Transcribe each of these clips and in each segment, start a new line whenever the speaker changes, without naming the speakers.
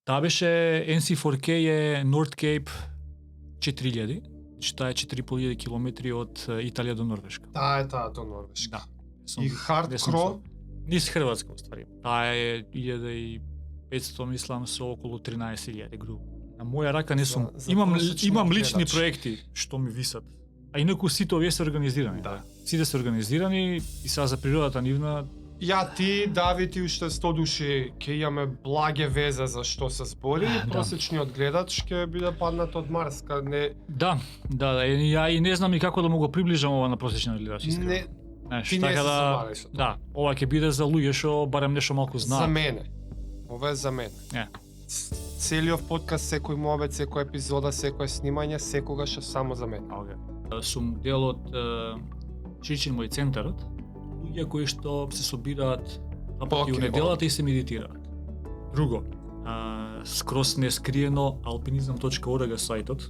Таа беше NC4K е North Cape 4000, значи таа е 4500 километри од Италија до Норвешка.
Таа е таа до Норвешка.
Да.
И хардкро?
Низ Хрватска, уствари. Таа е 1500, мислам, со околу 13.000 грубо. На моја рака не сум.
За
Имам лични
гледач.
проекти што ми висат. А инаку сите овие се организирани.
Да.
Сите се организирани и сега за природата нивна.
Ја ти, Давид и уште 100 души ќе имаме благе везе за што се збори,
Да.
просечниот гледач ќе биде паднат од Марс, не
Да, ја и не знам и како да му го приближам ова на просечниот гледач. искрено.
не
Знаеш,
ти не
така
се
да,
замариш со тоа.
да, ова ќе биде за луѓе што барем нешто малку
За
знаат.
мене. Ова е за мене.
Не.
Целиот подкаст, секој мобет, секој епизода, секој снимање, секогаш е само за мене.
Сум дел од Шичин мој центарот, луѓе кои што се собираат два пати
Окей,
у неделата и се медитираат. Друго, скрос нескриено alpinizam.org сајтот,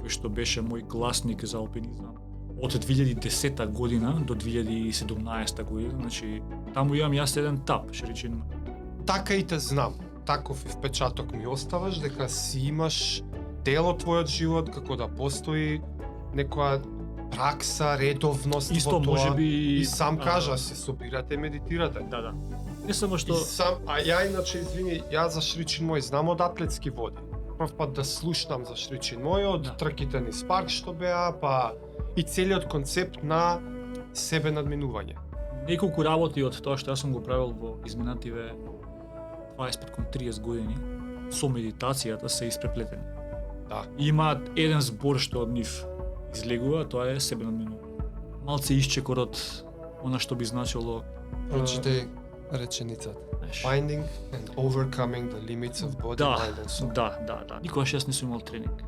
кој што беше мој гласник за алпинизам од 2010 година до 2017 година, значи таму имам јас еден таб, Шичин.
Така и те знам. Таков и впечаток ми оставаш дека си имаш дел од твојот живот како да постои некоја пракса, редовност
Исто
во тоа.
можеби
И сам кажа, се собирате, медитирате.
Да. Не само што
И сам, а ја иначе, извини, ја за Шричин мој знам од атлетски води. Прв пат да слушнам за Шричин мој од
Да.
трките низ парк што беа, па и целиот концепт на себе надминување.
неколку работи од тоа што јас сум го правил во изминативе 25 кон 30 години со медитацијата се испреплетени.
Да.
И имаат еден збор што од нив излегува, тоа е себе надминување. Малце исчекор од она што би значило
Прочитај реченицата.
знаеш.
Finding and overcoming the limits of body,
Да,
mind and soul.
да. Никогаш јас не сум имал тренинг.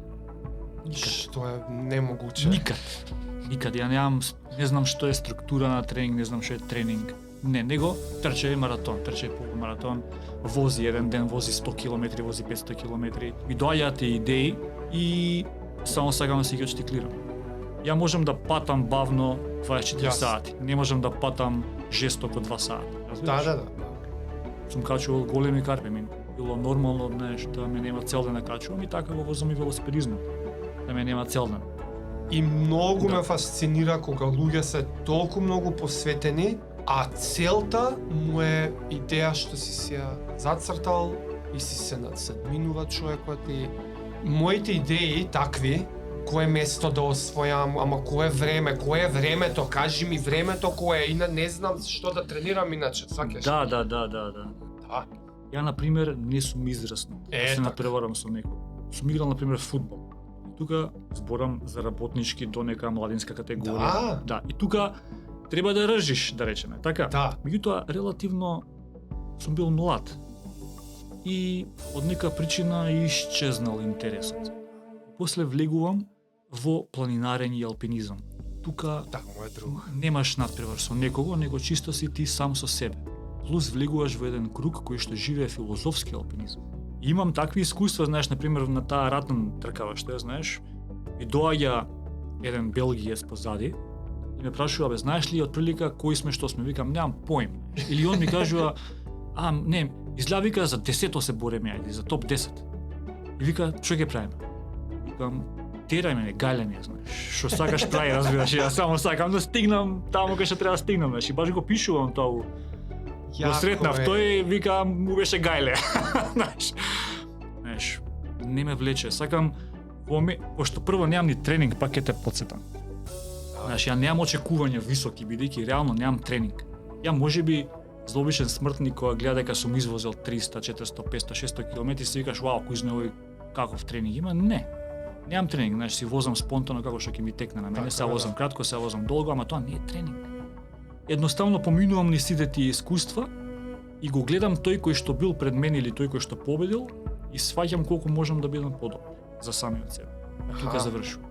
Што е немогуче.
Никад. Ја не знам што е структура на тренинг, не знам што е тренинг. Не, него трче маратон, трче полумаратон, вози еден ден, вози 100 км, вози 500 км. Ми доаѓаат идеи и само сакам да си ги отштиклирам. Ја можам да патам бавно 24
Јас.
сати, не можам да патам жестоко 2 сати.
Да.
Сум качувал големи карпи, ми било нормално, знаеш, да ме нема цел да накачувам и така го возам и велосипедизмот. Да ме нема цел да.
И многу
Да.
ме фасцинира кога луѓе се толку многу посветени, а целта му е идеја што си ја зацртал и си се надминува човекот и моите идеи такви, кое место да освојам, ама кое е времето, кажи ми времето кое е, не знам што да тренирам иначе, сваќаш?
Да.
Да.
Ја, например, не сум израснат.
Е,
Да се
така.
напреварам со некој. Сум играл, например, фудбал. И тука зборам за работнички до нека младинска категорија.
Да.
И тука треба да ржиш, да речеме, така?
Да.
Меѓутоа, релативно сум бил млад. И од нека причина исчезнал интересот. После влегувам во планинарење и алпинизам. Тука
Да, мој друг.
немаш надпревар со некого, него чисто си ти сам со себе. Плюс влегуваш во еден круг кој што живее филозофски алпинизам. И имам такви искуства, знаеш, например, на таа ратна тркава, што ја знаеш, и доаѓа еден белгиец позади и ме прашува, бе, знаеш ли отприлика кои сме, што сме? Викам, немам поим. Или он ми кажува, не, изгледа вика за 10-то се бореме, ајде, за топ 10. И вика, што ќе правиме? Викам, терај мене, гајле ми, знаеш, што сакаш прави, разбираш, ја само сакам да стигнам таму кај што треба да стигнам, знаеш, и баш го пишувам тоа. Го сретнав, тој вика, му беше гајле, знаеш, не ме влече, сакам, пошто прво немам ни тренинг, пак ќе те подсетам. Знаеш, ја немам очекувања високи, бидејќи реално немам тренинг. Ја можеби злобичен смртник кога гледа дека сум извозел 300, 400, 500, 600 км, си викаш, вау, кој знае овој каков тренинг има? Не. Немам тренинг, знаеш, си возам спонтано како што ќе ми текне на мене,
Така,
се возам кратко, се возам долго, ама тоа не е тренинг. Едноставно поминувам низ сите тие искуства и го гледам тој кој што бил пред мене или тој кој што победил и сваќам колку можам да бидам подобар за самиот себе. Тука завршувам.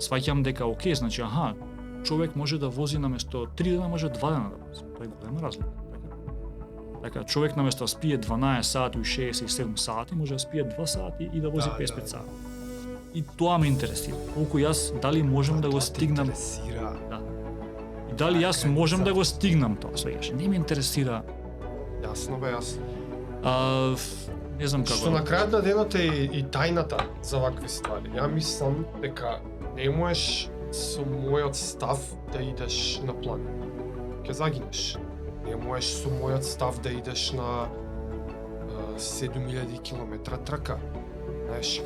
Сваќам дека окей, значи човек може да вози наместо 3 дена, може 2 дена да вози. Тоа е голема разлика. Така, човек наместо да спие 12 сати и 67 сати, може да спие 2 сати и да вози 55 сати. И тоа ме интересира. Колку јас дали можам да го стигнам. Да. И дали јас можам да го стигнам тоа, сваќаш. Не ме интересира.
Јасно бе, јасно.
Не знам
Што
како.
на крајот на денот е и тајната за вакви ствари. Ја мислам дека не можеш со мојот став да идеш на планина. Ќе загинеш. Не можеш со мојот став да идеш на 7000 километра трка. Знаеш,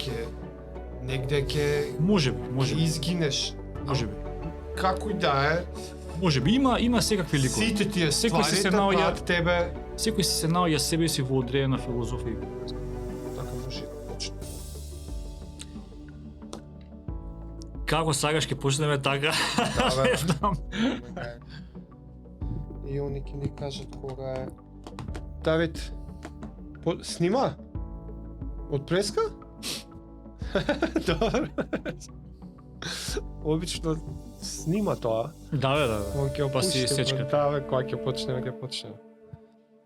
негде ќе
Можеби,
изгинеш.
можеби.
Како и да е,
Можеби има секакви ликови.
сите тие
Секој си
ствари
се
те
наоѓа-
прават тебе,
Секој си се наоѓа себе си во одредена филозофија.
така може точно.
Како сакаш ќе почнеме така?
Да, бе.
Не знам.
И они ќе ни кажат кога е. Давид, снима? Од преска? Добро. Обично снима тоа.
Да, бе, да.
Кога ќе
Па си
опуштиме,
сечка.
да, бе, кога ќе почнеме, ќе почнеме.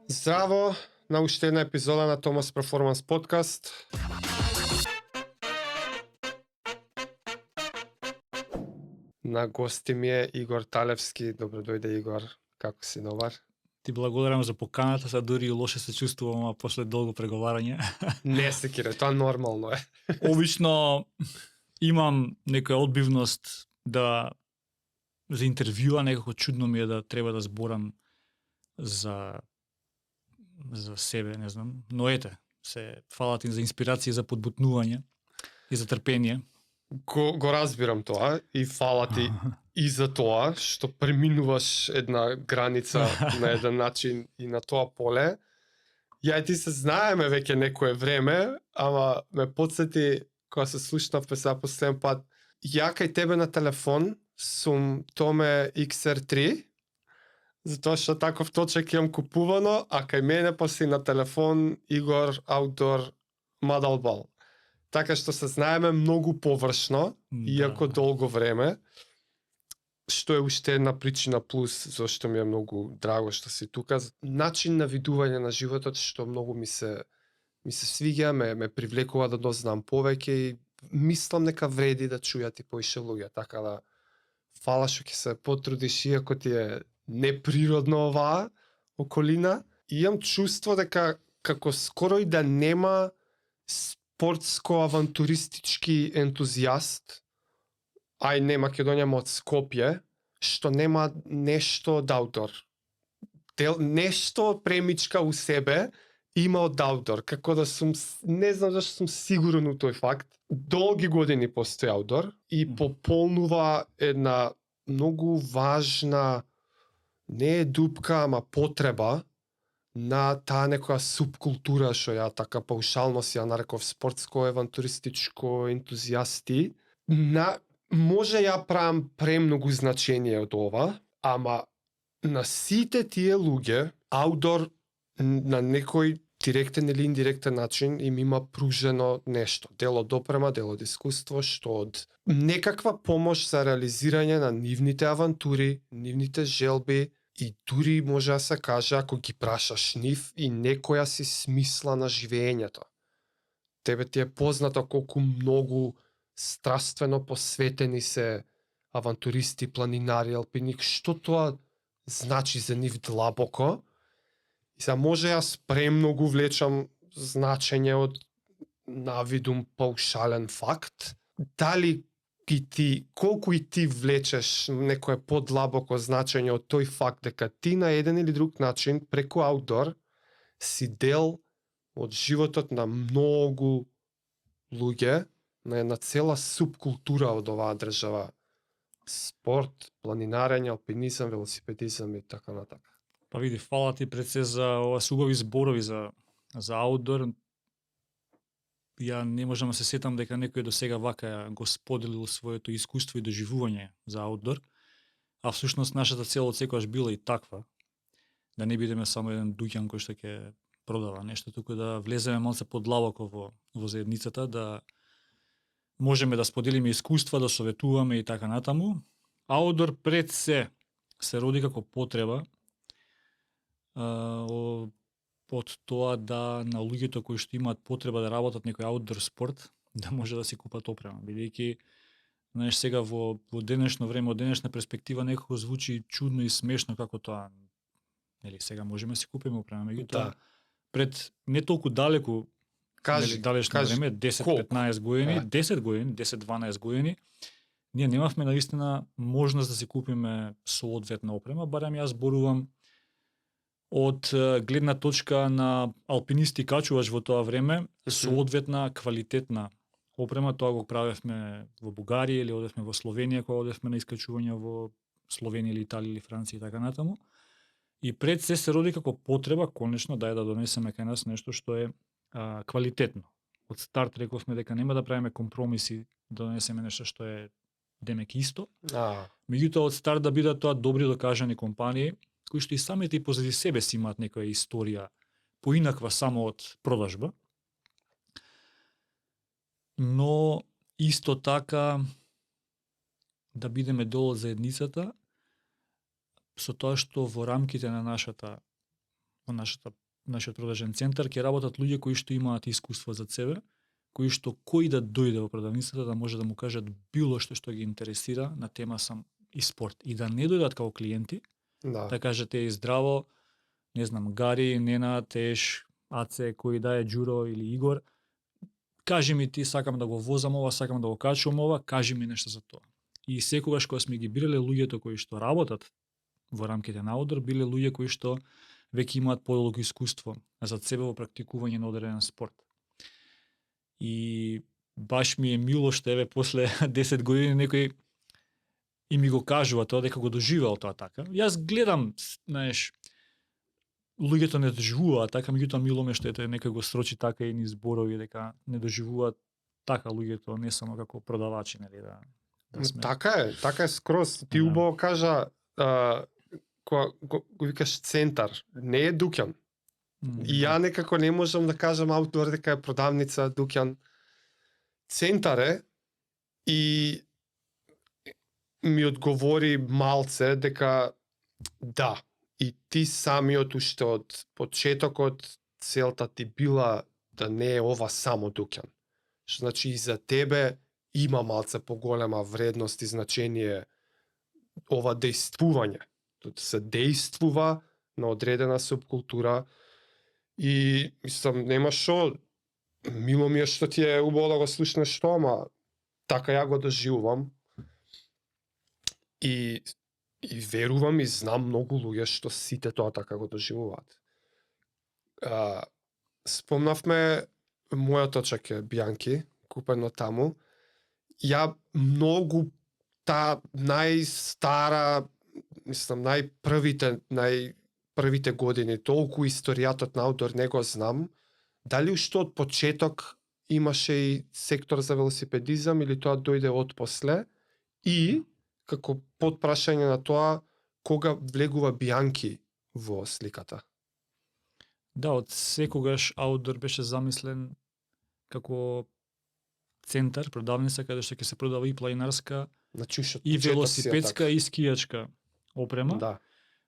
Здраво на уште една епизода на Томас Перформанс подкаст. На гости ми е Игор Талевски. Добро дојде, Игор. Како си, добар?
Ти благодарам за поканата, са дури и лоше се чувствувам, а после долго преговарање.
Не се кире, тоа нормално е.
Обично имам некоја одбивност да за интервјуа, некако чудно ми е да треба да зборам за себе, не знам. Но ете, фала ти за инспирација, за подбутнување и за трпение.
Го разбирам тоа и фала ти и за тоа што преминуваш една граница на еден начин и на тоа поле. Ја и ти се знаеме веќе некое време, ама ме подсети кога се слушнавме за последен пат. Ја кај тебе на телефон сум Томе XR3, затоа што таков точек имам купувано, а кај мене после на телефон Игор Outdoor Мадалбал. Така што се знаеме многу површно, иако долго време, што е уште една причина плюс зашто ми е многу драго што си тука. Начин на видување на животот што многу ми се свиѓа, ме привлекува да дознам повеќе и мислам дека вреди да чујат и поише луѓе, така да фала што ќе се потрудиш иако ти е неприродно оваа околина. И имам чувство дека како скоро и да нема спортско-авантуристички ентузијаст, ај не Македонија, од Скопје, што нема нешто од аутдор. Нешто премичка у себе има од аутдор, како да сум, не знам зашто сум сигурен у тој факт. Долги години постои аутдор и пополнува една многу важна, не е дупка, ама потреба на таа некоја субкултура што ја така паушално си ја нареков спортско-евантуристичко ентузијасти. Може ја правам премногу значење од ова, ама на сите тие луѓе аутдор на некој директен или индиректен начин им има пружено нешто. Дел од допрема, дел од искуство, што од некаква помош за реализирање на нивните авантури, нивните желби и дури може да се каже ако ги прашаш нив и некоја си смисла на живеењето. Тебе ти е познато колку многу страствено посветени се авантуристи, планинари, алпиник, што тоа значи за нив длабоко. И за може јас премногу влечам значење од навидум паушален факт. Дали и ти, колку и ти влечеш некое подлабоко значење од тој факт дека ти на еден или друг начин преку аутдор си дел од животот на многу луѓе, на една цела субкултура од оваа држава. Спорт, планинарење, алпинизам, велосипедизам и така натака.
Па види, фала ти пред се за ова убави зборови за аутдор. Ја не можам да се сетам дека некој до сега вака го споделил своето искуство и доживување за аутдор, а всушност нашата цел од секогаш била и таква, да не бидеме само еден дуќан кој што ќе продава нешто, туку да влеземе малце подлабоко во заедницата, да можеме да споделиме искуства, да советуваме и така натаму. Аутдор пред се роди како потреба од тоа да на луѓето кои што имаат потреба да работат некој аутдор спорт, да може да си купат опрема, бидејќи знаеш сега во денешно време, од денешна перспектива некако звучи чудно и смешно како тоа, нели сега можеме да си купиме опрема, меѓутоа пред не толку далеку
Кажи,
далечно
кажи.
време,
Колку?
10-15 години,
Е.
10 години, 10-12 години, ние немавме наистина можност да си купиме соодветна опрема, барем јас зборувам од гледна точка на алпинисти качувач во тоа време, соодветна квалитетна опрема, тоа го правевме во Бугарија или одевме во Словенија кога одевме на искачувања во Словенија или Италија или Франција и така натаму. И пред се роди како потреба, конечно, да донесеме кај нас нешто што е квалитетно. Од старт рековме дека нема да правиме компромиси, да донесеме нешто што е демек исто. Меѓутоа од старт да бидат тоа добри докажани компании, кои што и самите и позади себе си имаат некоја историја поинаква само од продажба. Но исто така да бидеме дел од заедницата со тоа што во рамките на нашиот продажен центар ќе работат луѓе кои што имаат искуство за себе, кои што кој да дојде во продавницата да може да му кажат било што ги интересира на тема сам и спорт и да не дојдат како клиенти, да кажете и здраво, не знам, Гари, Нена, Теш, Аце, кој да е Ѓуро или Игор, кажи ми ти, сакам да го возам ова, сакам да го качувам ова, кажи ми нешто за тоа. И секогаш кога сме ги бирале луѓето кои што работат во рамките на Outdoor, биле луѓе кои што веќе имаат подолго искуство за себе во практикување на одреден спорт. И баш ми е мило што еве после 10 години некој и ми го кажува тоа дека го доживеал тоа така. Јас гледам, знаеш, луѓето не доживуваат така, меѓутоа мило ме што ете некој го срочи така и ни зборови дека не доживуваат така луѓето, не само како продавачи, нели да сме.
Така е скроз. Ти убаво кажа кога го викаш центар, не е дуќан. И ја некако не можам да кажам Outdoor дека е продавница, дуќан. Центар е и ми одговори малце дека да, и ти самиот уште од почетокот целта ти била да не е ова само дуќан. Што значи и за тебе има малце поголема вредност и значение ова дејствување. Тут се дејствува на одредена субкултура и мислам нема што, мило ми е што ти е убаво да го слушнеш тоа, ама така ја го доживувам. И верувам и знам многу луѓе што сите тоа така го доживуваат. Спомнавме мојот точак е Бјанки, купено таму. Ја многу таа најстара, мислам најпрвите години, толку историјатот на Outdoor не го знам. Дали уште од почеток имаше и сектор за велосипедизам или тоа дојде од после? И како потпрашање на тоа, кога влегува Бјанки во сликата?
Да, од секогаш Outdoor беше замислен како центар, продавница каде што ќе се продава и планинарска,
значи,
и велосипедска и скијачка опрема.
Да.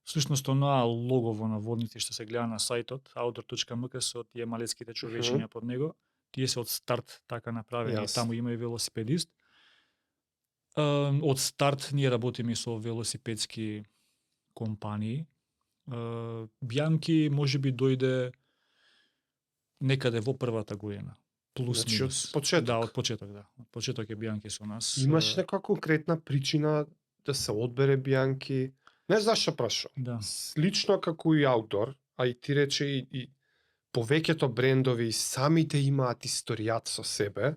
Всушност онаа лого во наводници што се гледа на сајтот outdoor.mk со тие малецките човечиња под него, тие се од старт така направени, таму има и велосипедист. Од старт ние работиме со велосипедски компании. Бјанки можеби дојде некаде во првата година. Плюс
значи,
минус.
од почеток.
Да, од почеток, да. Од почеток е Бјанки со нас.
Имаш некоја конкретна причина да се одбере Бјанки? Не зашто прашам.
Да.
Лично како и Outdoor, а и ти рече и повеќето брендови самите имаат историјат со себе.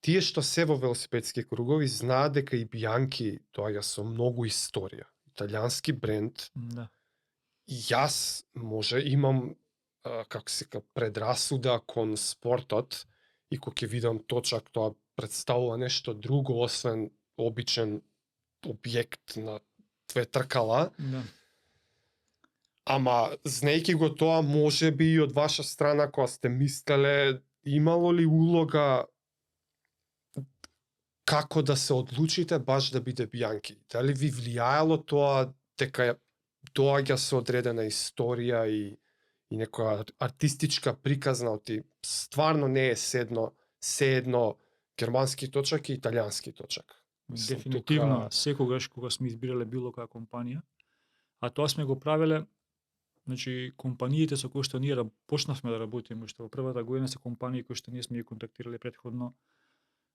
Тие што се во велосипедски кругови знаат дека и Бјанки доаѓа со многу историја. Италијански бренд.
Да.
Јас може имам како се предрасуда кон спортот и кога ќе видам точак тоа представува нешто друго освен обичен објект на две тркала.
Да.
Ама знаејќи го тоа, можеби и од ваша страна кога сте мислеле, имало ли улога како да се одлучите баш да биде Бјанки? Дали ви влијаело тоа дека доаѓа со одредена историја и некоја артистичка приказна, оти стварно не е седно германски точак и италијански точак?
Дефинитивно, секогаш кога сме избирале било која компанија, а тоа сме го правеле Значи компаниите со кои што ние почнавме да работиме уште во првата година се компании кои што ние сме ги контактирале претходно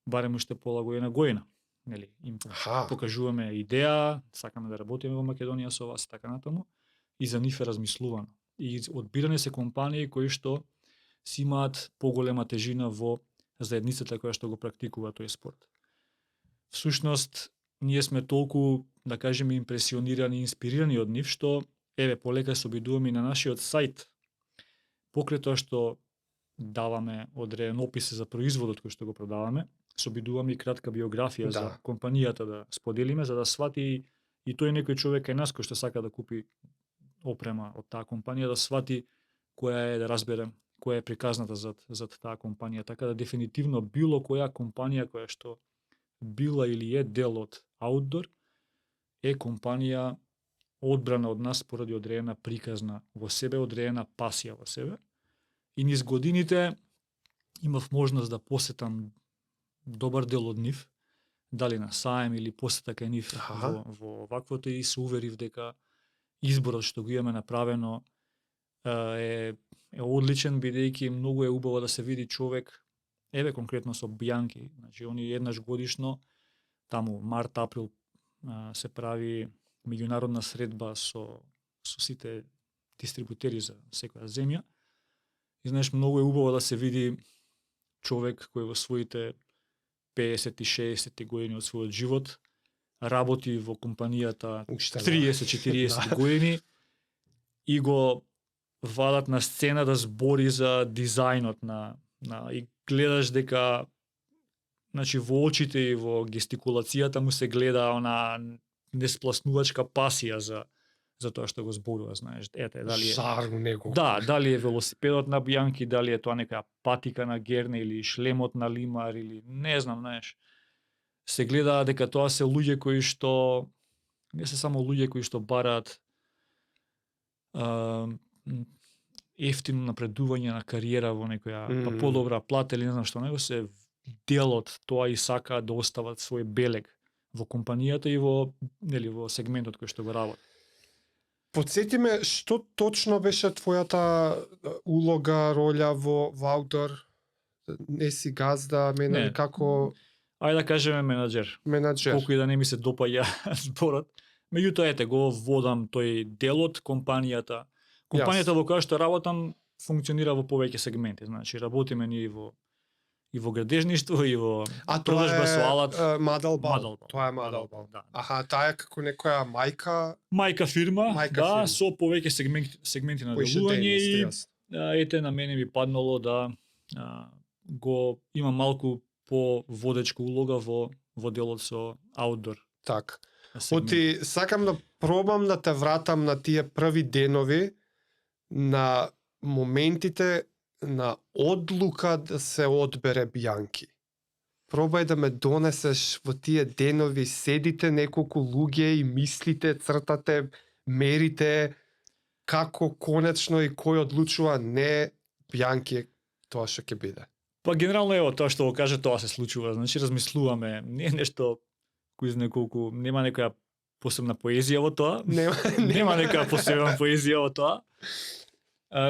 барем уште пола година. Нели, им
Аха.
покажуваме идеја, сакаме да работиме во Македонија со вас и така натаму, и за нив е размислувано. И одбирани се компании кои што си имаат поголема тежина во заедницата која што го практикува тој спорт. Всушност, ние сме толку, да кажеме, импресионирани и инспирирани од нив, што, еве, полека се обидуваме и на нашиот сајт, покрај тоа што даваме одреден опис за производот кој што го продаваме, се обидуваме и кратка биографија за компанијата да споделиме, за да свати и тој некој човек кај нас кој што сака да купи опрема од таа компанија, да свати која е, да разбере која е приказната зад таа компанија, така да дефинитивно било која компанија која што била или е дел од Outdoor е компанија одбрана од нас поради одредена приказна во себе, одредена пасија во себе. И низ годините имав можност да посетам добар дел од нив, дали на саем или посета кај нив во ваквото, и се уверив дека изборот што го имаме направено е одличен, бидејќи многу е убаво да се види човек, еве конкретно со Бјанки, значи они еднаш годишно, таму март-април, се прави меѓународна средба со сите дистрибутери за секоја земја. И знаеш, многу е убаво да се види човек кој во своите 50-60 години од својот живот работи во компанијата 30-40 години и го вадат на сцена да збори за дизајнот и гледаш дека, значи, во очите и во гестикулацијата му се гледа она неспласнувачка пасија за тоа што го зборува, знаеш. Ете, дали е
жар у него.
Да, дали е велосипедот на Бјанки, дали е тоа некоја патика на Герне или шлемот на Лимар или не знам, знаеш. Се гледа дека тоа се луѓе кои што не се само луѓе кои што бараат ефтино напредување на кариера во некоја па подобра плата или не знам што, него се дел од тоа и сакаат да остават свој белег во компанијата и во сегментот кој што го работи.
Потсети ме, што точно беше твојата улога, роља во Outdoor? Не си газда, мене како...
Ајде да кажеме менаџер. Колку и да не ми се допаѓа зборот. Меѓутоа, ете, го водам тој делот, компанијата. Компанијата во која што работам функционира во повеќе сегменти. Значи, работиме ние и во градежништво, и во продажба со алат.
Мадалбал. Тоа е Мадалбал.
Да.
Аха, таа е како некоја
мајка фирма, со повеќе сегменти на делување и ете, на мене ми паднало да го имам малку по водечка улога во делот со Outdoor.
Так. Оти сакам да пробам да те вратам на тие први денови, на моментите на одлука да се одбере Бјанки. Пробај да ме донесеш во тие денови, седите неколку луѓе и мислите, цртате, мерите, како конечно и кој одлучува не Бјанки тоа што ќе биде.
Па генерално ево тоа што го каже, тоа се случува. Значи размислуваме, не е нешто кој знае колку, нема некоја посебна поезија во тоа. Нема некоја посебна поезија во тоа.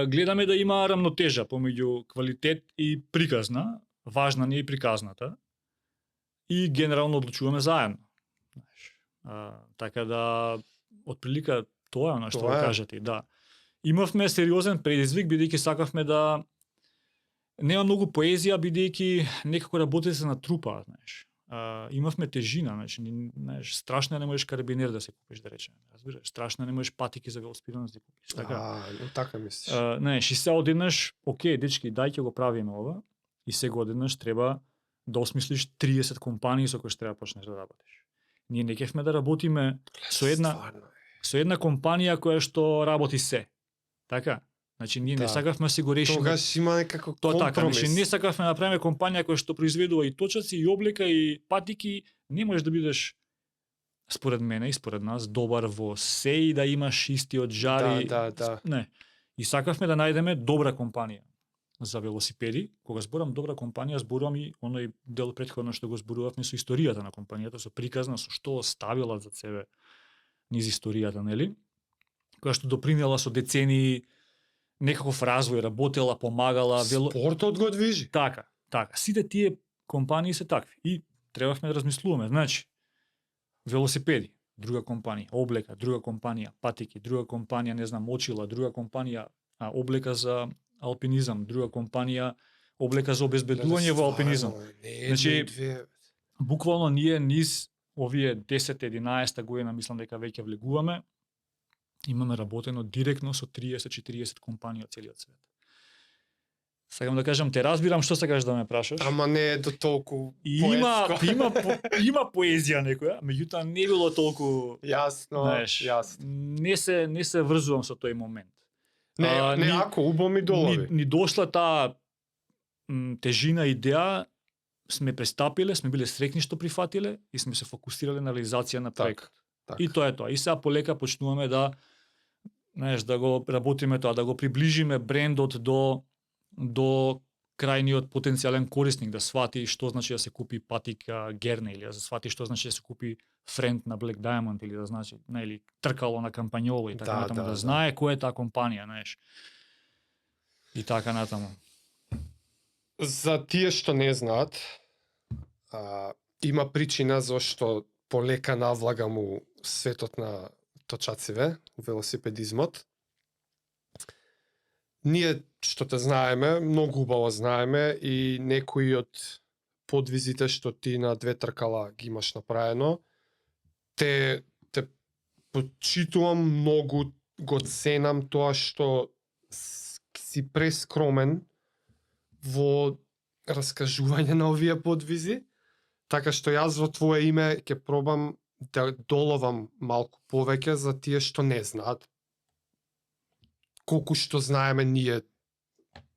Гледаме да има рамнотежа помеѓу квалитет и приказна, важна не е и приказната. И генерално одлучуваме заедно. Така да отприлика тоа е она што го кажете, да. Имавме сериозен предизвик бидејќи сакавме да нема многу поезија бидејќи некако работите се натрупаат, знаеш. Имавме тежина, знаеш, страшно не можеш карабинер да се купиш, да речеме. Разбираш, страшно не можеш патики за велосипедот да се купиш.
Така мислиш.
Знаеш, и се одеднаш, окей, дечки, дај ќе го правиме ова, и сега одеднаш треба да осмислиш 30 компании со кои што треба почнеш да работиш. Ние не кефме да работиме со една компанија која што работи се. Така? Значи ние не сакавме да си го решиме.
Тогаш има некако компромис.
Така, значи не сакавме да направиме компанија која што произведува и точаци, и облека, и патики. Не можеш да бидеш, според мене и според нас, добар во се и да имаш истиот жари.
Да.
Не. И сакавме да најдеме добра компанија за велосипеди. Кога зборам добра компанија, зборувам и оној дел претходно што го зборувавме со историјата на компанијата, со приказна, со што оставила за себе низ историјата, нели? која што допринела со децении некаков развој, работела, помагала,
Спортот го движи.
Така. Сите тие компании се такви. И требавме да размислуваме. Значи, велосипеди, друга компанија, облека, друга компанија, патики, друга компанија, не знам, очила, друга компанија, облека за алпинизам, друга компанија, облека за обезбедување во алпинизам. Значи, буквално ние низ овие 10-11 година, мислам дека веќе влегуваме, имаме работено директно со 30-40 компании од целиот свет. Сакам да кажам, те разбирам што сакаш да ме прашаш.
Ама не е до толку поетско.
Има поезија некоја, меѓутоа не било толку
Јасно.
Не се врзувам со тој момент.
Не, ако убаво ми долови.
Ни дошла таа тежина идеја, сме престапиле, сме биле среќни што прифатиле и сме се фокусирале на реализација на проектот.
Так.
И тоа е тоа. И сега полека почнуваме да го работиме тоа, да го приближиме брендот до крајниот потенцијален корисник, да свати што значи да се купи патика Герне, или да свати што значи да се купи френд на Black Diamond, или да значи, или тркало на кампањоло и така натаму, да знае која е таа компанија, знаеш. И така натаму.
За тие што не знаат, има причина зашто полека навлагам у светот на точациве, велосипедизмот. Ние што те знаеме, многу убаво знаеме и некои од подвизите што ти на 2 тркала ги имаш направено, те почитувам многу, го ценам тоа што си прескромен во раскажување на овие подвизи, така што јас во твое име ќе пробам да доловам малку повеќе за тие што не знаат. Колку што знаеме ние,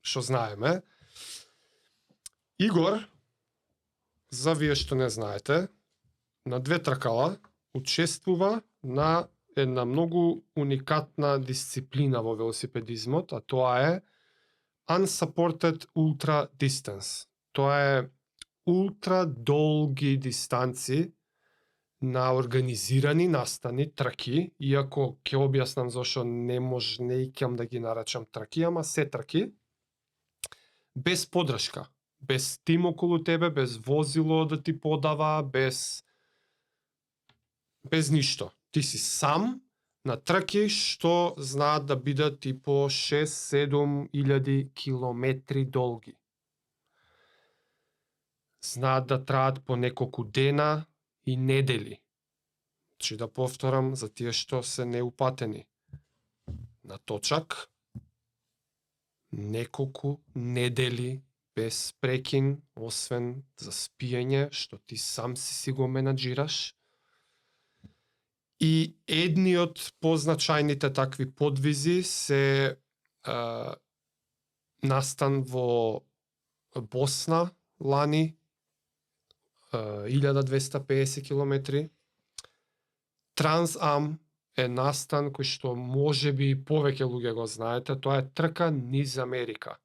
што знаеме. Игор, за вие што не знаете, на 2 тркала учествува на една многу уникатна дисциплина во велосипедизмот, а тоа е Unsupported Ultra Distance. Тоа е ултра долги дистанци на организирани настани, траки, иако ќе објаснам зашо не икам да ги наречам траки, ама се траки, без подршка, без тим околу тебе, без возило да ти подава, без ништо. Ти си сам на траки што знаат да бидат и по 6-7 илјади километри долги. Знаат да траат по неколку дена и недели. Че да повторам за тие што се неупатени. На точак, неколку недели без прекин, освен за спиење, што ти сам си го менаџираш. И едни од позначајните такви подвизи се настан во Босна лани, 1250 километри. Трансам е настан кој што може би повеќе луѓе го знаете, тоа е трка низ Америка.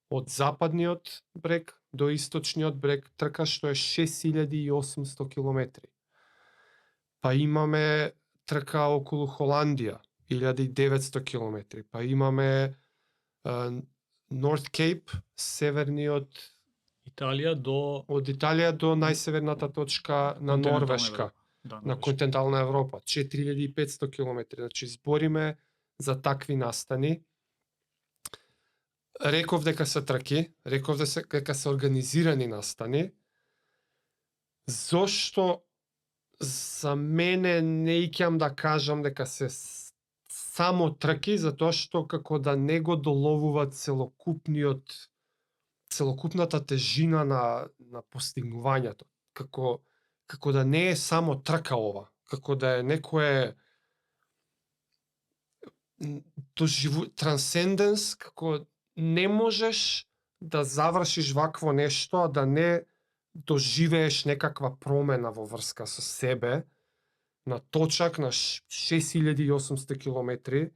Од западниот брег до источниот брег, трка што е 6800 километри. Па имаме трка околу Холандија, 1900 километри. Па имаме North Cape, северниот
Италија
од Италија до најсеверната точка на Норвешка, на континентална Европа, 4500 километри. Значи збориме за такви настани. Реков дека се траки, реков дека се организирани настани. Зошто за мене не икам да кажам дека се само траки, затоа што како да не го доловуваат целокупната тежина на постигнувањето. Како да не е само трка ова, како да е некое трансценденс, како не можеш да завршиш вакво нешто, а да не доживееш некаква промена во врска со себе, на точак на 6800 километри.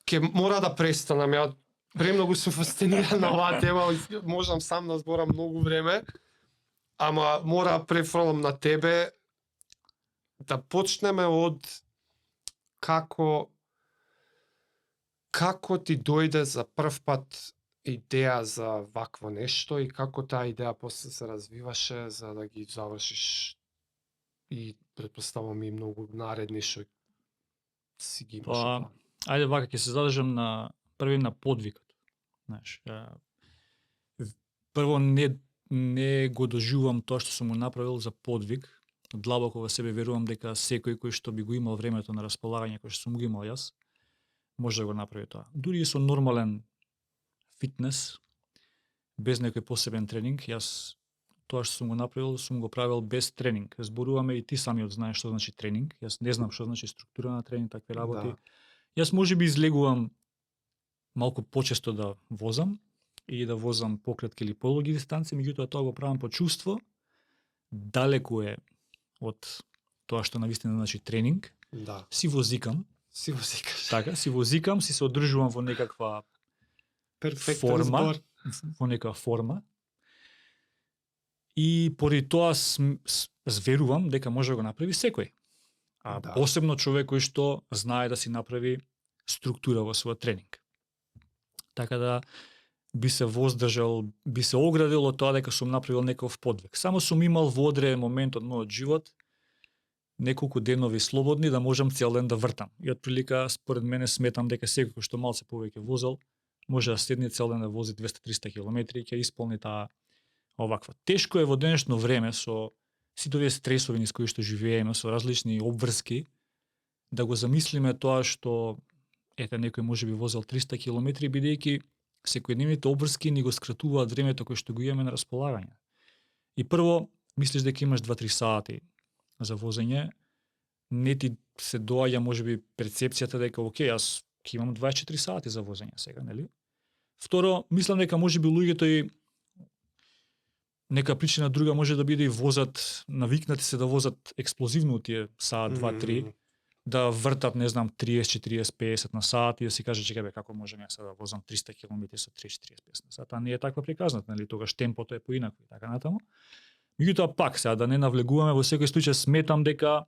Ке мора да престанам, ја премногу сум фасциниран на оваа тема, можам сам да зборам многу време, ама мора префрлам на тебе да почнеме од како ти дојде за прв пат идеја за вакво нешто и како таа идеја после се развиваше за да ги завршиш и претпоставувам и многу наредни што си ги имаш
Па, ајде вака ќе се задржам на први на подвигот. Знаеш, прво не го доживувам тоа што сум го направил за подвиг. Длабоко во себе верувам дека секој кој што би го имал времето на располагање кој што сум го имал јас, може да го направи тоа. Дури и со нормален фитнес, без некој посебен тренинг, јас тоа што сум го направил, сум го правил без тренинг. Зборуваме и ти самиот знаеш што значи тренинг. Јас не знам што значи структура на тренинг, такви работи.
Да.
Јас можеби излегувам малку почесто да возам и да возам пократки или полуги дистанци, меѓутоа тоа го правам по чувство. Далеку е од тоа што навистина значи тренинг.
Да.
Си возикам,
Си го секаш.
така, си возикам, си се одржувам во некаква
Перфектен
форма,
збор.
во некаква форма. И поради тоа верувам дека може да го направи секој. А
Да.
посебно човек кој што знае да си направи структура во својот тренинг. Така да би се воздржал, би се оградил од тоа дека сум направил некој подвиг. Само сум имал во одреден момент од мојот живот неколку денови слободни да можам цел ден да вртам. И отприлика според мене сметам дека секој кој што малце повеќе возел може да седне цел ден да вози 200-300 километри и ќе исполни таа оваква. Тешко е во денешно време со сите овие стресови низ кои што живееме, со различни обврски, да го замислиме тоа што ете некој може би возел 300 километри бидејќи секојдневните обврски ни го скратуваат времето кое што го имаме на располагање. И прво, мислиш дека имаш 2-3 сати за возење, не ти се доаѓа можеби перцепцијата дека окей, јас ќе имам 24 сати за возење сега, нели? Второ, мислам дека можеби луѓето и нека причина друга може да биде и возат, навикнати се да возат експлозивно тие саат 2-3, да вртат, не знам, 30, 40, 50 на сат и да си каже, чекај бе, како можам јас да возам 300 км со 30, 40, 50 на сат. А не е таква приказната, нели? Тогаш темпото е поинако и така натаму. Меѓутоа пак сега да не навлегуваме, во секој случај сметам дека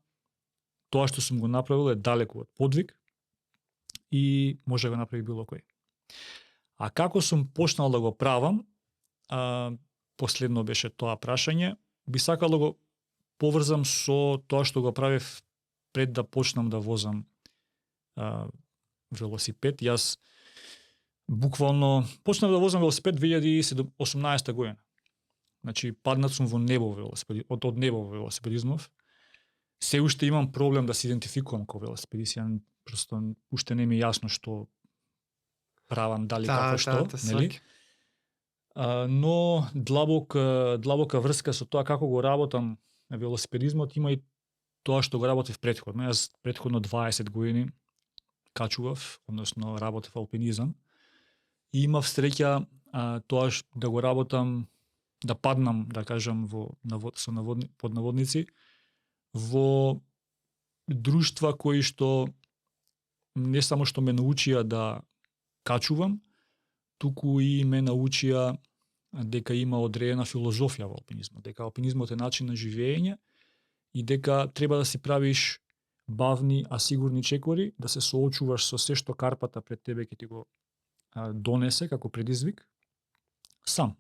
тоа што сум го направил е далеку од подвиг и може да го направи било кој. А како сум почнал да го правам, последно беше тоа прашање, би сакал да го поврзам со тоа што го правев пред да почнам да возам велосипед. Јас буквално почнав да возам велосипед 2018 година. Значи паднат сум во небо од небо во велосипедизмов. Се уште имам проблем да се идентификувам како велосипедист, просто уште не ми е јасно што правам, дали како што, нели? Но длабока врска со тоа како го работам на велосипедизмот има и тоа што го работев претходно. Јас претходно 20 години качував, односно работев алпинизам и имав среќа тоа да го работам, да паднам, да кажам, под наводници, во друштва кои што не само што ме научија да качувам, туку и ме научија дека има одредена филозофија во алпинизмот, дека алпинизмот е начин на живење и дека треба да си правиш бавни, а сигурни чекори, да се соочуваш со се што карпата пред тебе ќе ти го донесе како предизвик, сам.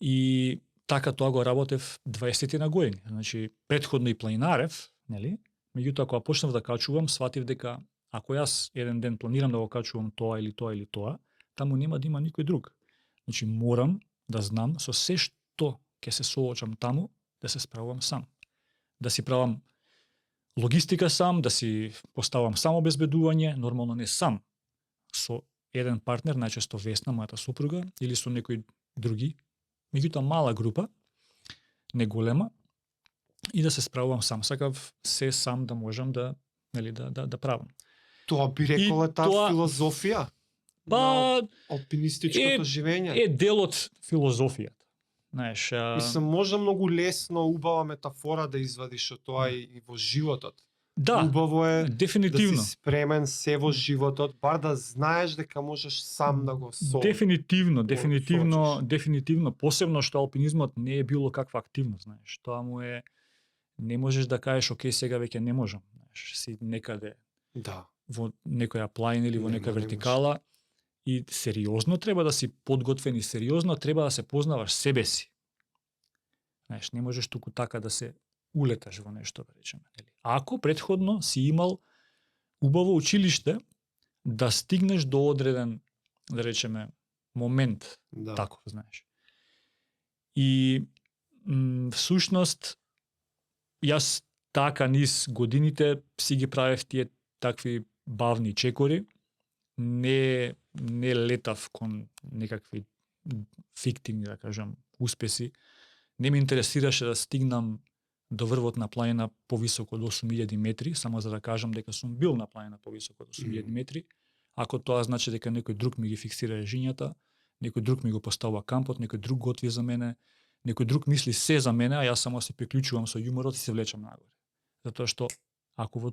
И така тоа го работев 20 на години. Значи, претходно и планинарев, нели? Меѓутоа, кога почнав да качувам, сватив дека ако јас еден ден планирам да го качувам тоа или тоа или тоа, таму нема да има никој друг. Значи, морам да знам со се што ќе се соочам таму, да се справувам сам. Да си правам логистика сам, да си поставам само обезбедување, нормално не сам, со еден партнер, најчесто Весна, мојата супруга, или со некои други, меѓутоа мала група, не голема, и да се справувам сам. Сакав се сам да можам да, нели, да правам.
Тоа би рекол е таа филозофија на алпинистичкото живење.
Е дел од филозофијата. Знаеш,
мислам, може многу лесно, убава метафора да извадиш од тоа и во животот.
Да,
убаво е
дефинитивно.
Да си спремен се во животот, бар да знаеш дека можеш сам да го
Дефинитивно, посебно што алпинизмот не е било каква активност, знаеш. Тоа му е не можеш да кажеш окей, сега веќе не можам, знаеш, си некаде
Да.
во некоја планина или во
Нема,
некоја
не
вертикала и сериозно треба да си подготвен и сериозно треба да се познаваш себе си. Знаеш, не можеш туку така да се улеташ во нешто, да речеме, нели? Ако претходно си имал убаво училиште да стигнеш до одреден, да речеме, момент,
Да.
таков, знаеш. И всушност јас така низ годините си ги правев тие такви бавни чекори, не летав кон некакви фиктивни, да кажам, успеси. Не ме интересираше да стигнам до врвот на планина повисоко од 8000 метри, само за да кажам дека сум бил на планина повисоко од 8000 метри. Ако тоа значи дека некој друг ми ги фиксира жињата, некој друг ми го поставува кампот, некој друг готви за мене, некој друг мисли се за мене, а јас само се приклучувам со јуморот и се влечам нагоре. Затоа што ако во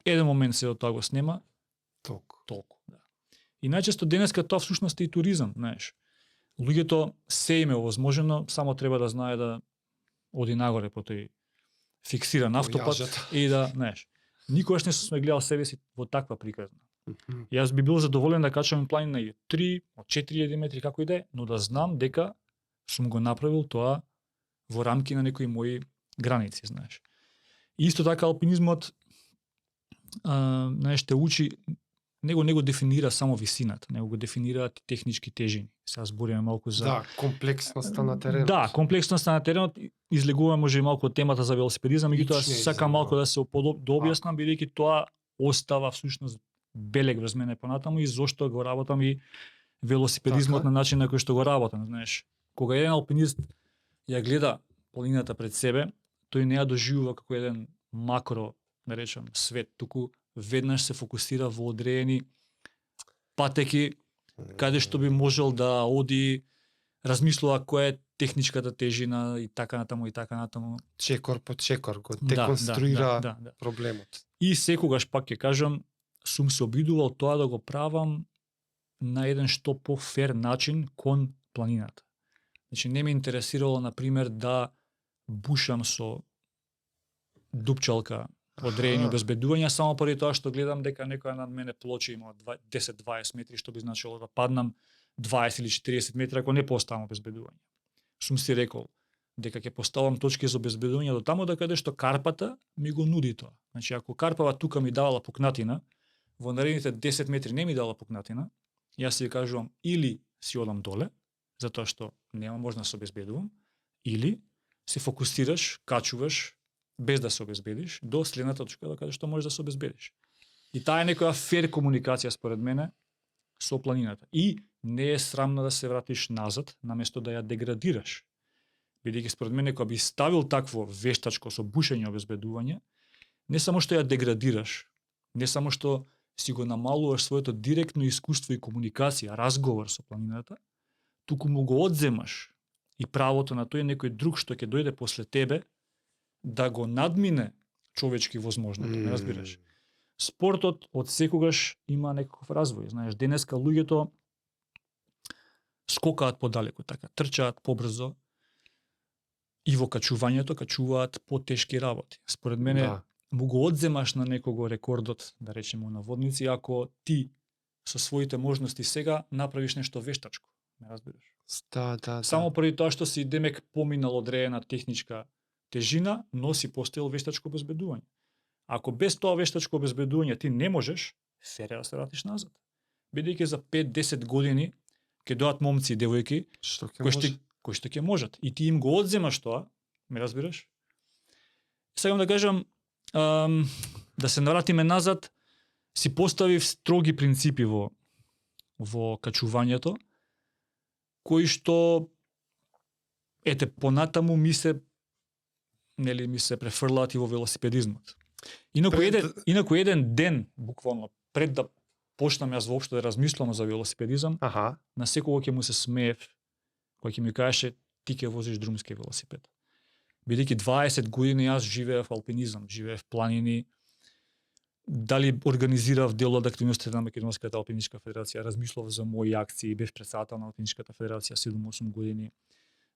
еден момент се од тоа го снема, толку, да. И најчесто денеска тоа всушност е и туризам, знаеш. Луѓето се им е овозможено, само треба да знае да оди нагоре по тој фиксиран автопат и да, знаеш. Никогаш не сум гледал себе си во таква приказна. Јас би бил задоволен да качам планина и 3, од 4000 метри, како и да е, но да знам дека сум го направил тоа во рамки на некои мои граници, знаеш. И исто така алпинизмот знаеш, те учи, него дефинира само висината, него го дефинираат технички тежини. Сега збориме малку за
Да, комплексноста на теренот.
Да, комплексноста на теренот, излегуваме може и малку од темата за велосипедизам, меѓутоа сакам малку да се да објаснам, бидејќи тоа остава всушност белег врз мене понатаму и зошто го работам и велосипедизмот на начин на кој што го работам, знаеш. Кога еден алпинист ја гледа планината пред себе, тој не ја доживува како еден макро, да речем, свет, туку веднаш се фокусира во одредени патеки каде што би можел да оди, размислува која е техничката тежина и така натаму.
Чекор по чекор го деконструира проблемот.
И секогаш пак ќе кажам, сум се обидувал тоа да го правам на еден што по-фер начин кон планината. Значи не ме интересирало на пример да бушам со дупчалка одредени обезбедувања само поради тоа што гледам дека некоја над мене плоча има 10-20 метри, што би значило да паднам 20 или 40 метри ако не поставам обезбедување. Сум си рекол дека ќе поставам точки за обезбедување до таму каде што карпата ми го нуди тоа. Значи ако карпава тука ми давала пукнатина, во наредните 10 метри не ми дала пукнатина, јас си кажувам или си одам доле, затоа што нема можност да се обезбедувам, или се фокусираш, качуваш без да се обезбедиш до следната точка каде што можеш да се обезбедиш. И таа е некоја фер комуникација според мене со планината. И не е срамно да се вратиш назад наместо да ја деградираш. Бидејќи според мене кога би ставил такво вештачко со бушење обезбедување, не само што ја деградираш, не само што си го намалуваш своето директно искуство и комуникација, разговор со планината, туку му го одземаш и правото на тој некој друг што ќе дојде после тебе да го надмине човечки возможности, не разбираш. Спортот од секогаш има некаков развој, знаеш, денеска луѓето скокаат подалеку, така, трчаат побрзо и во качувањето качуваат потешки работи. Според мене му го одземаш на некого рекордот, да речеме на водници, ако ти со своите можности сега направиш нешто вештачко, не разбираш.
Да.
Само поради тоа што си демек поминал одредена техничка тежина, но си поставил вештачко обезбедување. Ако без тоа вештачко обезбедување ти не можеш, фер да се вратиш назад. Бидејќи за 5-10 години ќе дојдат момци и девојки кои што ќе можат и ти им го одземаш тоа, ме разбираш? Сакам да кажам, да се навратиме назад, си поставив строги принципи во качувањето, кои што понатаму ми се префрлаат и во велосипедизмот. Инаку еден ден, буквално, пред да почнам јас воопшто да размислувам за велосипедизам, на секого ќе му се смеев, кој ќе ми кажеше ти ќе возиш друмски велосипед. Бидејќи 20 години јас живеев алпинизам, живеев планини, дали организирав дел од активностите на Македонската алпиничка федерација, размислував за мои акции, бев председател на алпиничката федерација 7-8 години.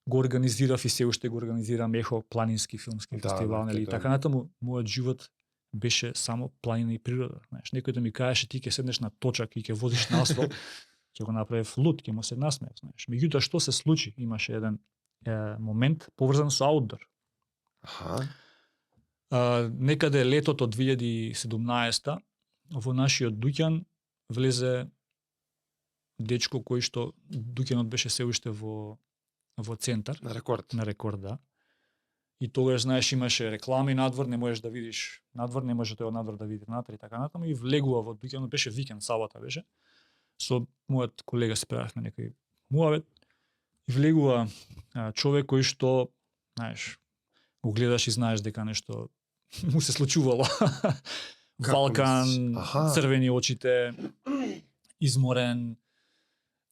го организирав и се уште го организирам Ехо планински филмски фестивал, нели, и така натаму. Мојот живот беше само планина и природа. Знаеш, некој да ми кажеше ти ќе седнеш на точак и ќе возиш на асфалт, ќе го направев луд, ќе му се насмеев, знаеш. Меѓутоа што се случи? Имаше еден момент поврзан со аутдор. Некаде летото 2017 во нашиот дуќан влезе дечко кој што дуќанот беше се уште во центар
на рекорд,
да. И тогаш, знаеш, имаше реклами надвор, не можеш да видиш надвор, не може тој од надвор да види внатре и така натаму, и влегува во дуќанот, беше викенд, сабота беше. Со мојот колега се правевме некој муавет и влегува човек кој што, знаеш, го гледаш и знаеш дека нешто му се случувало. Валкан, црвени очите, изморен,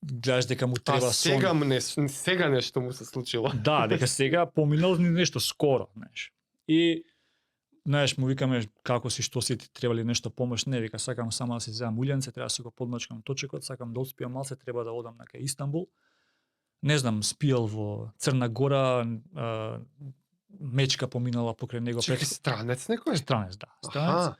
гледаш дека му треба сон.
Сега нешто му се случило.
Да, дека сега поминал нешто скоро, знаеш. И знаеш, му викаме како си, што си, ти треба ли нешто помош? Не, вика, сакам само да си земам улјанце, треба да се го подмачкам точекот, сакам да отспиам малце, треба да одам на кај Истанбул. Не знам, спиел во Црна Гора, мечка поминала покрај него.
Чекай, странец некој?
Странец, да. Странец.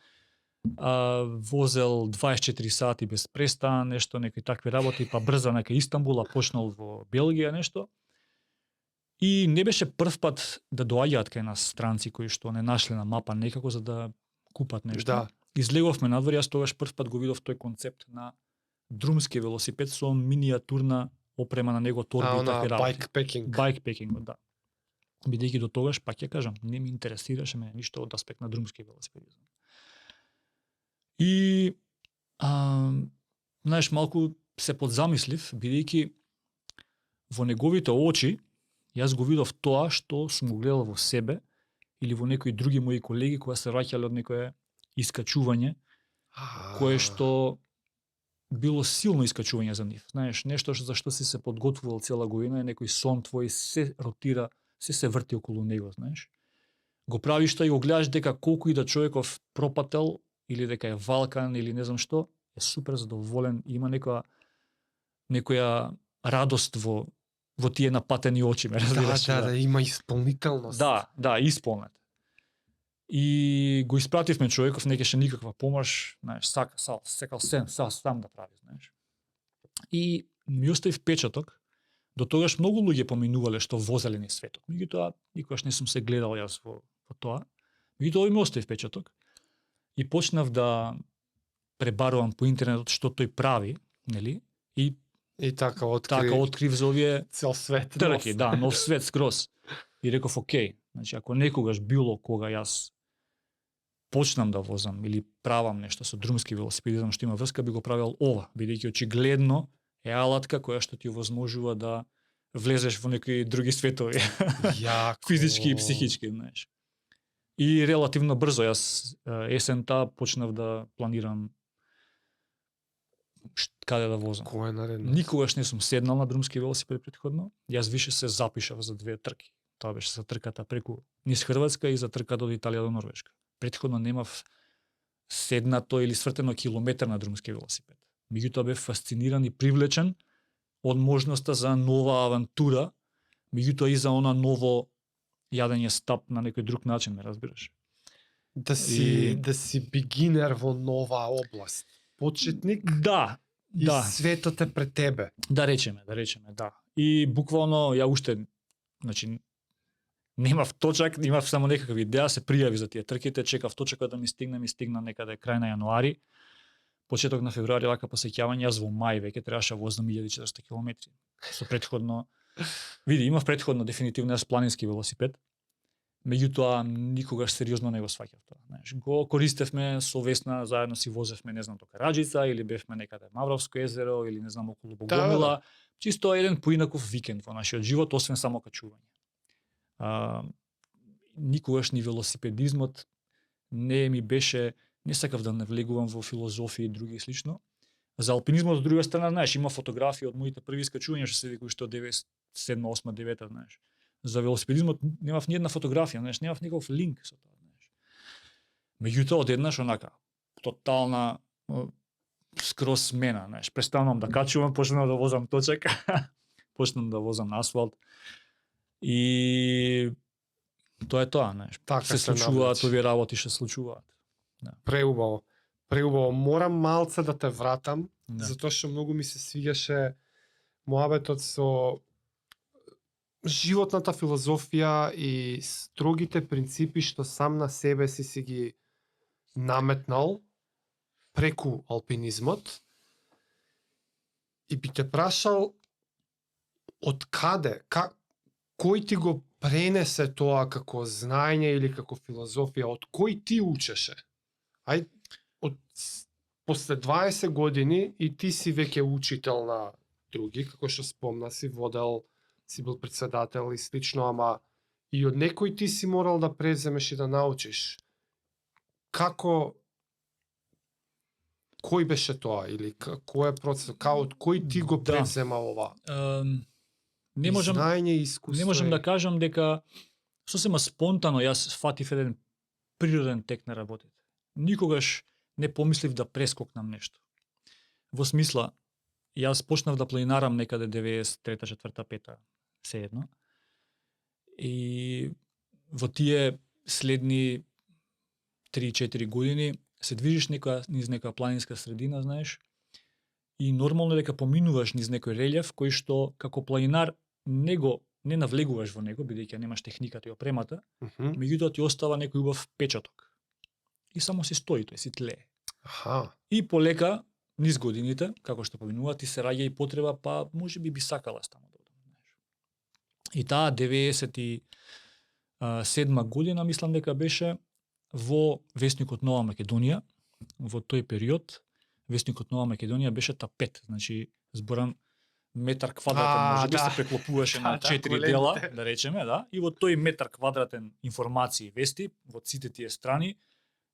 Возел 24 сати без престан, нешто, некои такви работи, па брза на кај Истанбул, почнал во Белгија нешто. И не беше прв пат да доаѓаат кај нас странци кои што не нашле на мапа некако за да купат нешто.
Да.
Излеговме надвор, јас тогаш прв пат го видов тој концепт на друмски велосипед со минијатурна опрема на него, торби и такви работи. Байкпекинг, да. Бидејќи до тогаш, пак ќе кажам, не ми интересираше мене ништо од аспект на друмски велосипедизам. И знаеш, малку се подзамислив, бидејќи во неговите очи јас го видов тоа што сум го гледал во себе или во некои други мои колеги кои се враќале од некое искачување, кое што било силно искачување за нив. Знаеш, нешто за што си се подготвувал цела година, некој сон твој се ротира, се врти околу него, знаеш. Го правиш тоа и го гледаш дека колку и да човеков пропател или дека е валкан или не знам што, е супер задоволен и има некоја радост во тие напатени очи, ме разбираш?
Да, има исполнителност.
Да, исполнет. И го испративме човеков, не кеше никаква помош, знаеш, секал сам да прави, знаеш. И ми остави впечаток. До тогаш многу луѓе поминувале што возеле низ светот. Меѓутоа, никогаш не сум се гледал јас во тоа. Меѓутоа, ми остави впечаток. И почнав да пребарувам по интернетот што тој прави, нели? И
така открив
за овие
цел свет.
Трки, да, нов свет скроз. И реков, окей, значи ако некогаш било кога јас почнам да возам или правам нешто со друмски велосипедизам што има врска, би го правил ова, бидејќи очигледно е алатка која што ти овозможува да влезеш во некои други светови. Физички и психички, знаеш. И релативно брзо јас есента почнав да планирам каде да возам.
Кој е наредно?
Никогаш не сум седнал на друмски велосипед претходно. Јас више се запишав за 2 трки. Тоа беше за трката преку низ Хрватска и за трката од Италија до Норвешка. Претходно немав седнато или свртено километар на друмски велосипед. Меѓутоа бев фасциниран и привлечен од можноста за нова авантура, меѓутоа и за она ново јадење стап на некој друг начин, ме разбираш.
Да си бигинер во нова област. Почетник.
Да.
Светот е пред тебе.
Да речеме, да. И буквално ја уште, значи, немав точак, имав само некаква идеја, се пријави за тие трките, чекав точакот да ми стигна некаде крај на јануари, почеток на февруари, вака по сеќавање, јас во мај веќе требаше возам 1400 километри. Со претходно, види, имав претходно дефинитивно јас планински велосипед, меѓутоа никогаш сериозно не го сваќав тоа. Знаеш, го користевме со Весна, заедно си возевме, не знам, до Караџица или бевме некаде Мавровско езеро или не знам околу Богомила, чисто еден поинаков викенд во нашиот живот, освен само качување. Никогаш ни велосипедизмот не ми беше, не сакав да навлегувам во филозофија и други и слично. За алпинизмот од друга страна, знаеш, има фотографии од моите први скачувања што се викај што 97, 8, 9, знаеш. За велосипедизмот немав ни една фотографија, знаеш, немав никаков линк со тоа, знаеш. Меѓутоа одеднаш онака тотална скроз смена, знаеш, престанувам да качувам, почнав да возам точак, почнам да возам на асфалт. И тоа е тоа, знаеш.
Така
Се
се
случуваат
навлече.
овие работи, што случуваат.
Преубаво. Преубаво. Морам малце да те вратам,
Да.
затоа што многу ми се свигаше муабетот со животната филозофија и строгите принципи што сам на себе си ги наметнал преку алпинизмот. И би те прашал од каде, кој ти го пренесе тоа како знаење или како филозофија, од кој ти учеше? Ај, после 20 години и ти си веќе учител на други, како што спомна, си водел, си бил председател и слично, ама и од некој ти си морал да преземеш и да научиш. Како, кој беше тоа или кој е процес, од кој ти го
Да.
презема ова?
Не можам
знаење и искуство.
Не можам да кажам дека сосема спонтано јас фатив еден природен тек на работите. Никогаш не помислив да прескокнам нешто. Во смисла, јас почнав да планинарам некаде 93-та, 4-та, 5-та, sejedno. И во тие следни 3-4 години се движиш низ нека планинска средина, знаеш, и нормално дека поминуваш низ некој релјеф кој што како планинар не навлегуваш во него, бидејќи немаш техниката и опремата, меѓутоа ти остава некој убав печаток. И само си стои, тој си тлее.
Аха.
И полека, низ годините, како што поминува, ти се раѓа и потреба, па може би сакала таму да одам. И таа 97 година, мислам дека беше, во Весникот Нова Македонија, во тој период, Весникот Нова Македонија беше тапет, значи зборам метар квадратен, може би се преклопуваше на 4 дела, да речеме, да, и во тој метар квадратен информации, вести, во сите тие страни,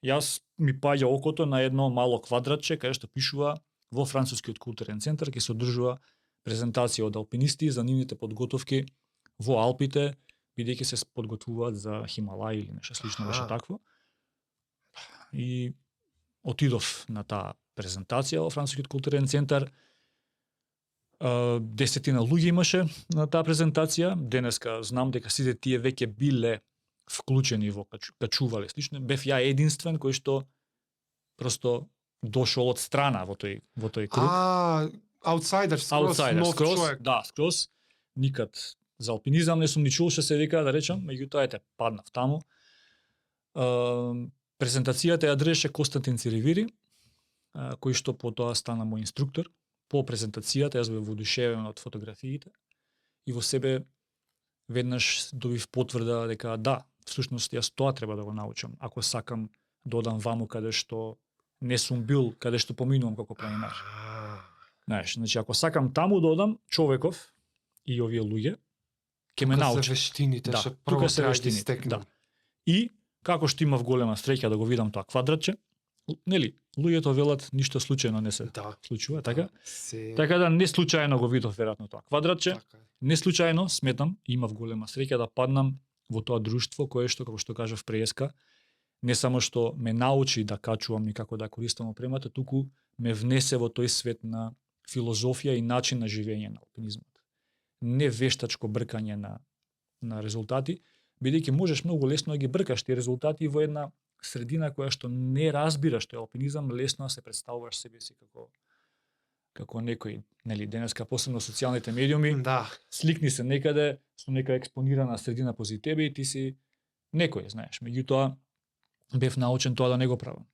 јас ми паѓа окото на едно мало квадратче, каде што пишува во Францускиот културен центар, ќе се одржува презентација од алпинисти за нивните подготовки во Алпите, бидејќи се подготвуваат за Хималај или нешто слично беше такво. И отидов на таа презентација во Францускиот културен центар. 10 луѓе имаше на таа презентација. Денеска знам дека сите тие веќе биле вклучени во качувале слично. Бев ја единствен кој што просто дошол од страна во тој круг.
Аутсайдер, скроз нов човек.
Да, скроз. Никад за алпинизам не сум ни чул што се вика, да речам, меѓутоа ете паднав таму. Презентацијата ја држеше Константин Циревири, кој што потоа стана мој инструктор. По презентацијата јас бев воодушевен од фотографиите и во себе веднаш добив потврда дека да, всушност јас тоа треба да го научам, ако сакам да одам ваму каде што не сум бил, каде што поминувам како планинар. Знаеш, значи ако сакам таму да одам, човеков и овие луѓе ќе ме научат.
Тука се вештините,
да,
што прво треба да ги
Да.
стекнам.
И како што имав голема среќа да го видам тоа квадратче, нели, луѓето велат ништо случајно не се случува, така? Така да не случајно го видов веројатно тоа квадратче.
Така.
Не случајно сметам, имав голема среќа да паднам во тоа друштво кое што, како што кажав преска, не само што ме научи да качувам и како да користам опремата, туку ме внесе во тој свет на филозофија и начин на живење на алпинизмот. Не вештачко бркање на резултати, бидејќи можеш многу лесно да ги бркаш тие резултати во една средина која што не разбираш тој алпинизам, лесно се представуваш себе си како некој, нели, денеска посебно социјалните медиуми,
да,
сликни се некаде со нека експонирана средина пози тебе и ти си некој, знаеш. Меѓутоа бев научен тоа да не го правам.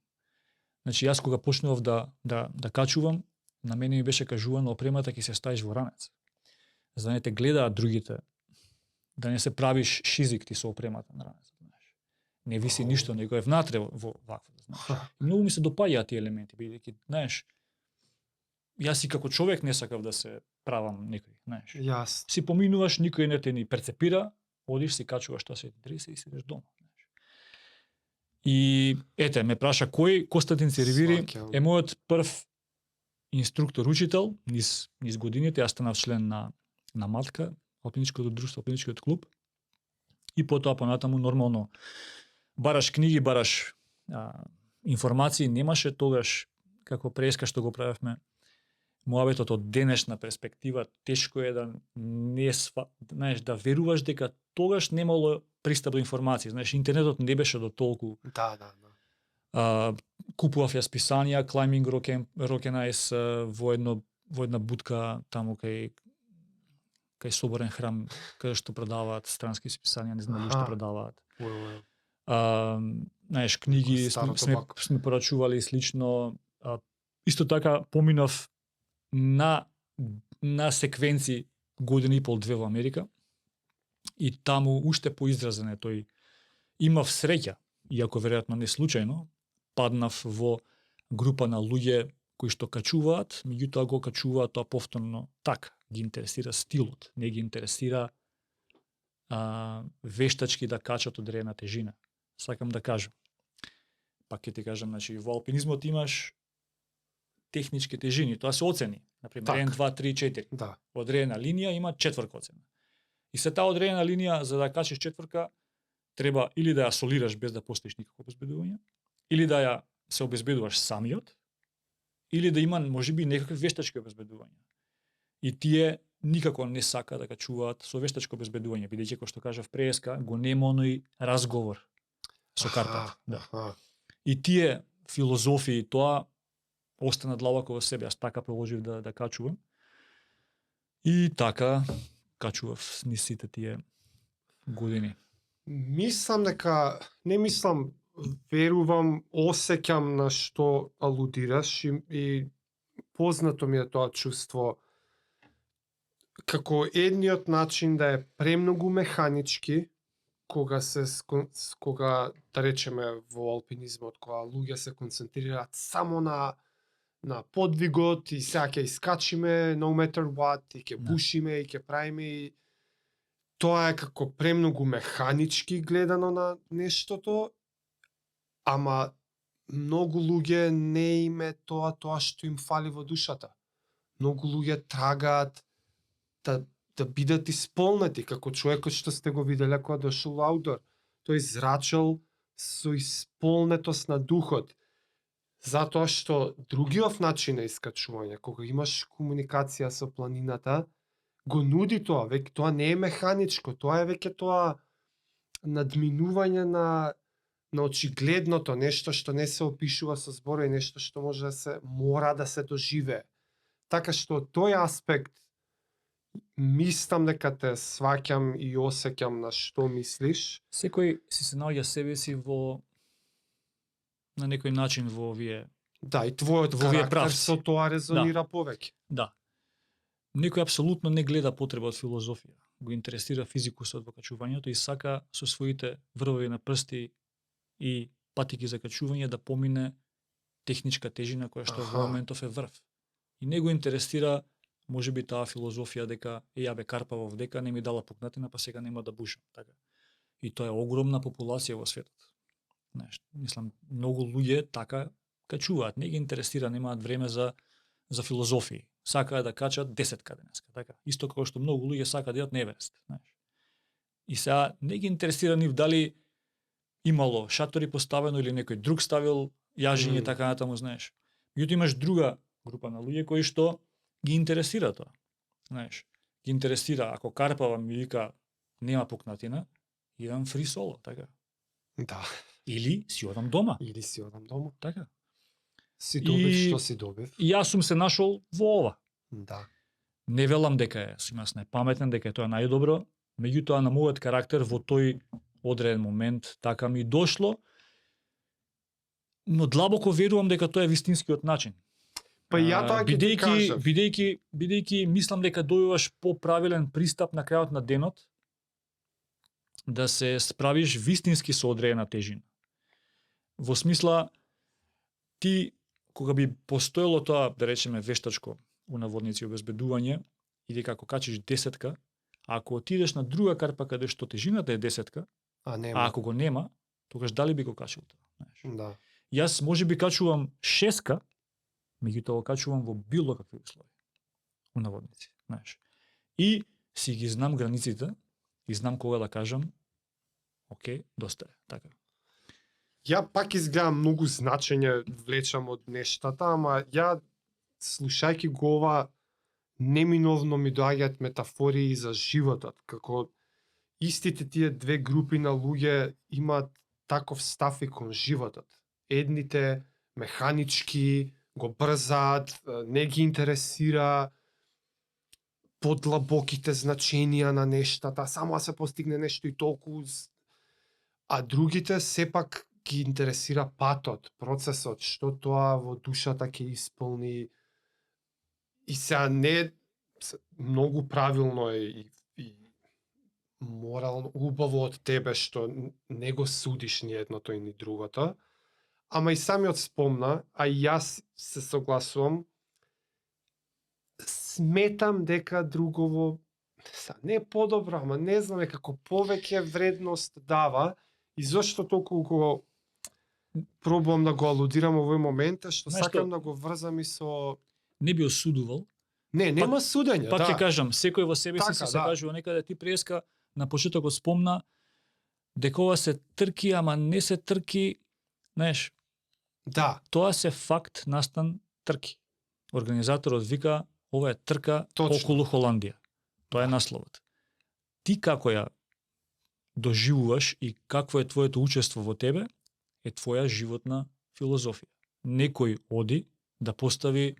Значи јас кога почнував да качувам, на мене ми беше кажувано опремата ќе се ставиш во ранец. За да не те гледаат другите, да не се правиш шизик ти со опремата на ранецот, знаеш. Не виси ништо, него е внатре во вакво, знаеш. И многу ми се допаѓаат тие елементи, бидејќи, знаеш, јас и како човек не сакав да се правам некој, знаеш.
Јас.
Си поминуваш, никој не те ни перцепира, одиш си качуваш тоа се дреса и седеш дома, знаеш. И ете, ме праша кој Константин Циревири е мојот прв инструктор учител низ годините. Јас станав член на Матка, алпиничкото друштво, алпиничкиот клуб. И потоа понатаму нормално бараш книги, бараш информации, немаше тогаш како преска што го правевме Моабетот од денешна перспектива тешко е да не знаеш, да веруваш дека тогаш немало пристап до информации. Знаеш, интернетот не беше до толку.
Да, да, да.
Купував ја списанија Climbing Rock and Ice во една будка таму кај Соборен храм, каде што продаваат странски списанија, не знам дали што продаваат. Знаеш, книги сме порачували слично. Исто така поминав на секвенци година и пол, две во Америка, и таму уште поизразен е тој. Имав среќа, иако веројатно не случајно, паднав во група на луѓе кои што качуваат, меѓутоа го качуваат тоа повторно така. Ги интересира стилот, не ги интересира вештачки да качат одредена тежина. Сакам да кажам. Пак ќе ти кажам, значи во алпинизмот имаш технички тежини, тоа се оцени. Например, 1, 2, 3, 4.
Да.
Одредена линија има четврка оцена. И се таа одредена линија, за да качиш четврка, треба или да ја солираш без да постоиш никакво обезбедување, или да ја се обезбедуваш самиот, или да има можеби некакви вештачки обезбедувања. И тие никако не сака да качуваат со вештачко обезбедување, бидејќи кој што кажав преска, го нема оној разговор со картата. Да. И тие филозофии, тоа остана длабоко во себе. Јас така продолжив да качувам. И така качував низ сите тие години.
Мислам дека, не мислам, верувам, осеќам на што алудираш и познато ми е тоа чувство како едниот начин да е премногу механички, кога да речеме во алпинизмот, кога луѓе се концентрираат само на подвигот и сега ќе искачиме no matter what, и ќе бушиме и ќе правиме, тоа е како премногу механички гледано на нештото, ама многу луѓе не име тоа што им фали во душата. Многу луѓе трагаат да бидат исполнети, како човекот што сте го виделе кога дошол во аутдор. Тој зрачал со исполнетост на духот. Затоа што другиот начин на искачување, кога имаш комуникација со планината, го нуди тоа, веќе тоа не е механичко, тоа е веќе тоа надминување на очигледното, нешто што не се опишува со зборови, нешто што може да се мора да се доживее. Така што тој аспект мислам дека те сваќам и осеќам на што мислиш.
Секој си се наоѓа себе си на некој начин во овие.
Да, и твојот карактер со тоа резонира повеќе.
Да. Некој апсолутно не гледа потреба од филозофија. Го интересира физикусот во качувањето и сака со своите врвови на прсти и патики за качување да помине техничка тежина која што во моментов е врв. И не го интересира можеби таа филозофија дека ја бе карпавов дека не ми дала пукнатина, па сега нема да бушам, така. И тоа е огромна популација во светот. Знаеш, мислам, многу луѓе така качуваат, не ги интересира, немаат време за филозофии. Сакаат да качат 10 денеска, така. Исто како што многу луѓе сакаат да јадат Неверест, знаеш. И сега не ги интересира нив дали имало шатори поставено или некој друг ставил јажиње така натаму, знаеш. Меѓутоа имаш друга група на луѓе кои што ги интересира тоа. Знаеш, ги интересира ако карпава ми вика нема пукнатина, идам фри соло, така.
Да.
Или си одам дома.
Така. Си добив што си добив.
И јас сум се нашол во ова.
Да.
Не велам дека јас најпаметен, дека е тоа најдобро, меѓутоа на мојот карактер во тој одреден момент така ми дошло, но длабоко верувам дека тоа е вистинскиот начин.
Па ја тоа ќе ти кажам.
Бидејќи мислам дека добиваш поправилен пристап на крајот на денот да се справиш вистински со одредена тежина. Во смисла, ти кога би постоело тоа, да речеме, вештачко у наводници обезбедување, и дека ако качиш 10, ако отидеш на друга карпа каде што тежината е 10, а ако го нема, тогаш дали би го качил тоа? Знаеш?
Да.
Јас може би качувам 6, меѓутоа го качувам во било какви услови у наводници, знаеш. И си ги знам границите и знам кога да кажам окей, доста е, така.
Ја пак изгледам многу значење влечам од нештата, ама ја слушајќи го ова, неминовно ми доаѓаат метафории за животот, како истите тие две групи на луѓе имаат таков став и кон животот. Едните механички го брзаат, не ги интересира подлабоките значенија на нештата, само да се постигне нешто и толку, а другите сепак ги интересира патот, процесот, што тоа во душата ќе исполни. И сега не многу правилно е и морално убаво од тебе што не го судиш ни едното и ни другото, ама и самиот спомна, а и јас се согласувам, сметам дека другово не е подобро, ама не знам, како повеќе вредност дава, и зошто толку го пробувам да го алудирам овој момент, што сакам да го врзам и со...
Не би осудувал.
Не, нема судење,
Пак
да.
ќе кажам, секој во себе
Така,
си се
да.
кажува некаде. Ти преска на почетокот спомна дека ова се трки, ама не се трки, знаеш,
Да,
тоа се факт настан трки. Организаторот вика ова е трка
Точно.
околу Холандија. Тоа е насловот. Ти како ја доживуваш и какво е твоето учество во тебе, е твоја животна филозофија. Некој оди да постави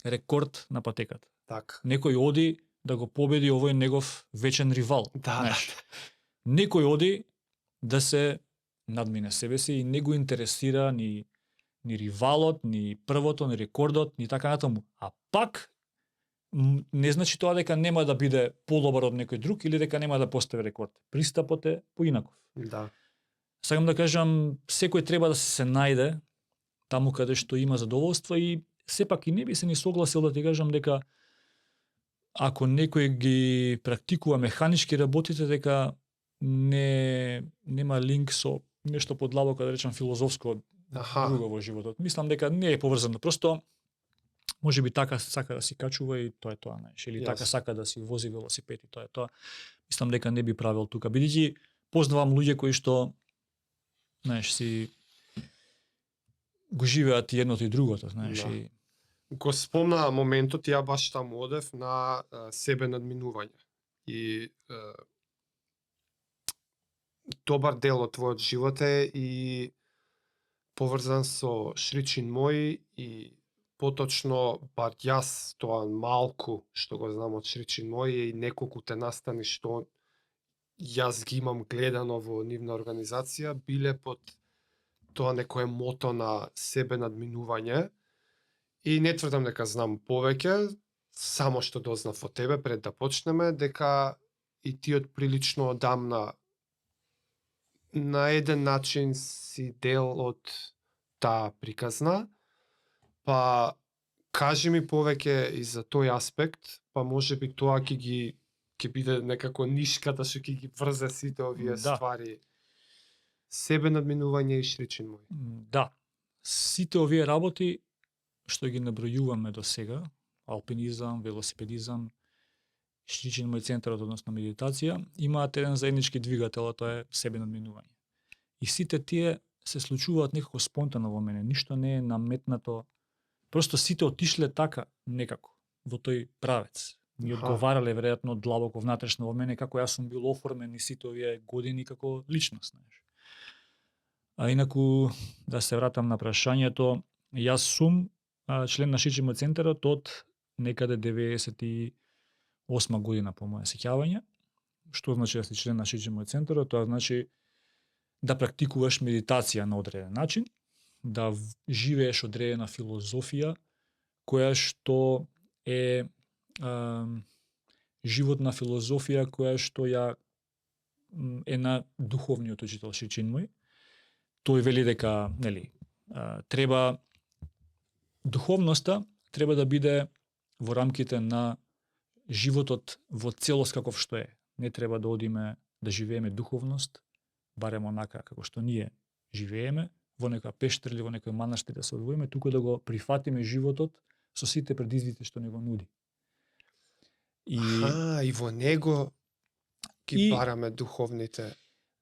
рекорд на патеката.
така.
Некој оди да го победи овој негов вечен ривал.
Да,
знаеш. Некој оди да се надмине себе си и не го интересира ни ривалот, ни првото, ни рекордот, ни така натаму. А пак не значи тоа дека нема да биде подобар од некој друг или дека нема да постави рекорд. Пристапот е поинаков.
Да.
Сакам да кажам, секој треба да се најде таму каде што има задоволство и сепак и не би се ни согласил да ти кажам дека ако некој ги практикува механички работите, дека нема линк со нешто подлабоко, да речам филозофско
Аха.
друго во животот. Мислам дека не е поврзано. Просто може би така сака да си качува и тоа е тоа, знаеш, или така
Јасно.
сака да си вози велосипед и тоа е тоа. Мислам дека не би правил тука. Бидејќи познавам луѓе кои што знаеш си го живеат и едното и другото, знаеш,
Да.
и
Го спомна моментот, ја баш таму одев на себе надминување. И добар дел од твојот живот е и поврзан со Шричин мој и поточно, бар јас тоа малку што го знам од Шричин мој и неколку те настани што јас ги имам гледано во нивна организација, биле под тоа некое мото на себе надминување. И не тврдам дека знам повеќе, само што дознав од тебе пред да почнеме, дека и ти од прилично одамна на еден начин си дел од таа приказна, па кажи ми повеќе и за тој аспект, па може би тоа ќе биде некако нишката што ќе ги врзе сите овие
Да.
ствари. Себе надминување и Шричин мој.
да, сите овие работи што ги набројуваме до сега, алпинизам, велосипедизам, Шричин мој центарот, односно медитација, имаат еден заеднички двигател, а тоа е себе надминување. И сите тие се случуваат некако спонтано во мене, ништо не е наметнато, просто сите отишле така некако во тој правец. Ми
Аха.
одговарале веројатно длабоко внатрешно во мене како јас сум бил оформен и сите овие години како личност, знаеш. А инаку да се вратам на прашањето, јас сум член на Шричин мој центарот од некаде 98 година по моје сеќавање. Што значи да си член на Шричин мој центарот? Тоа значи да практикуваш медитација на одреден начин, да живееш одредена филозофија која што е животна филозофија која што ја е на духовниот учител Шричин мој. Тој вели дека, нели, треба духовноста треба да биде во рамките на животот во целост каков што е. Не треба да одиме да живееме духовност, барем онака како што ние живееме, во некоја пештер или во некој манастир да се одвоиме, туку да го прифатиме животот со сите предизвици што ни го нуди.
И во него ги бараме духовните.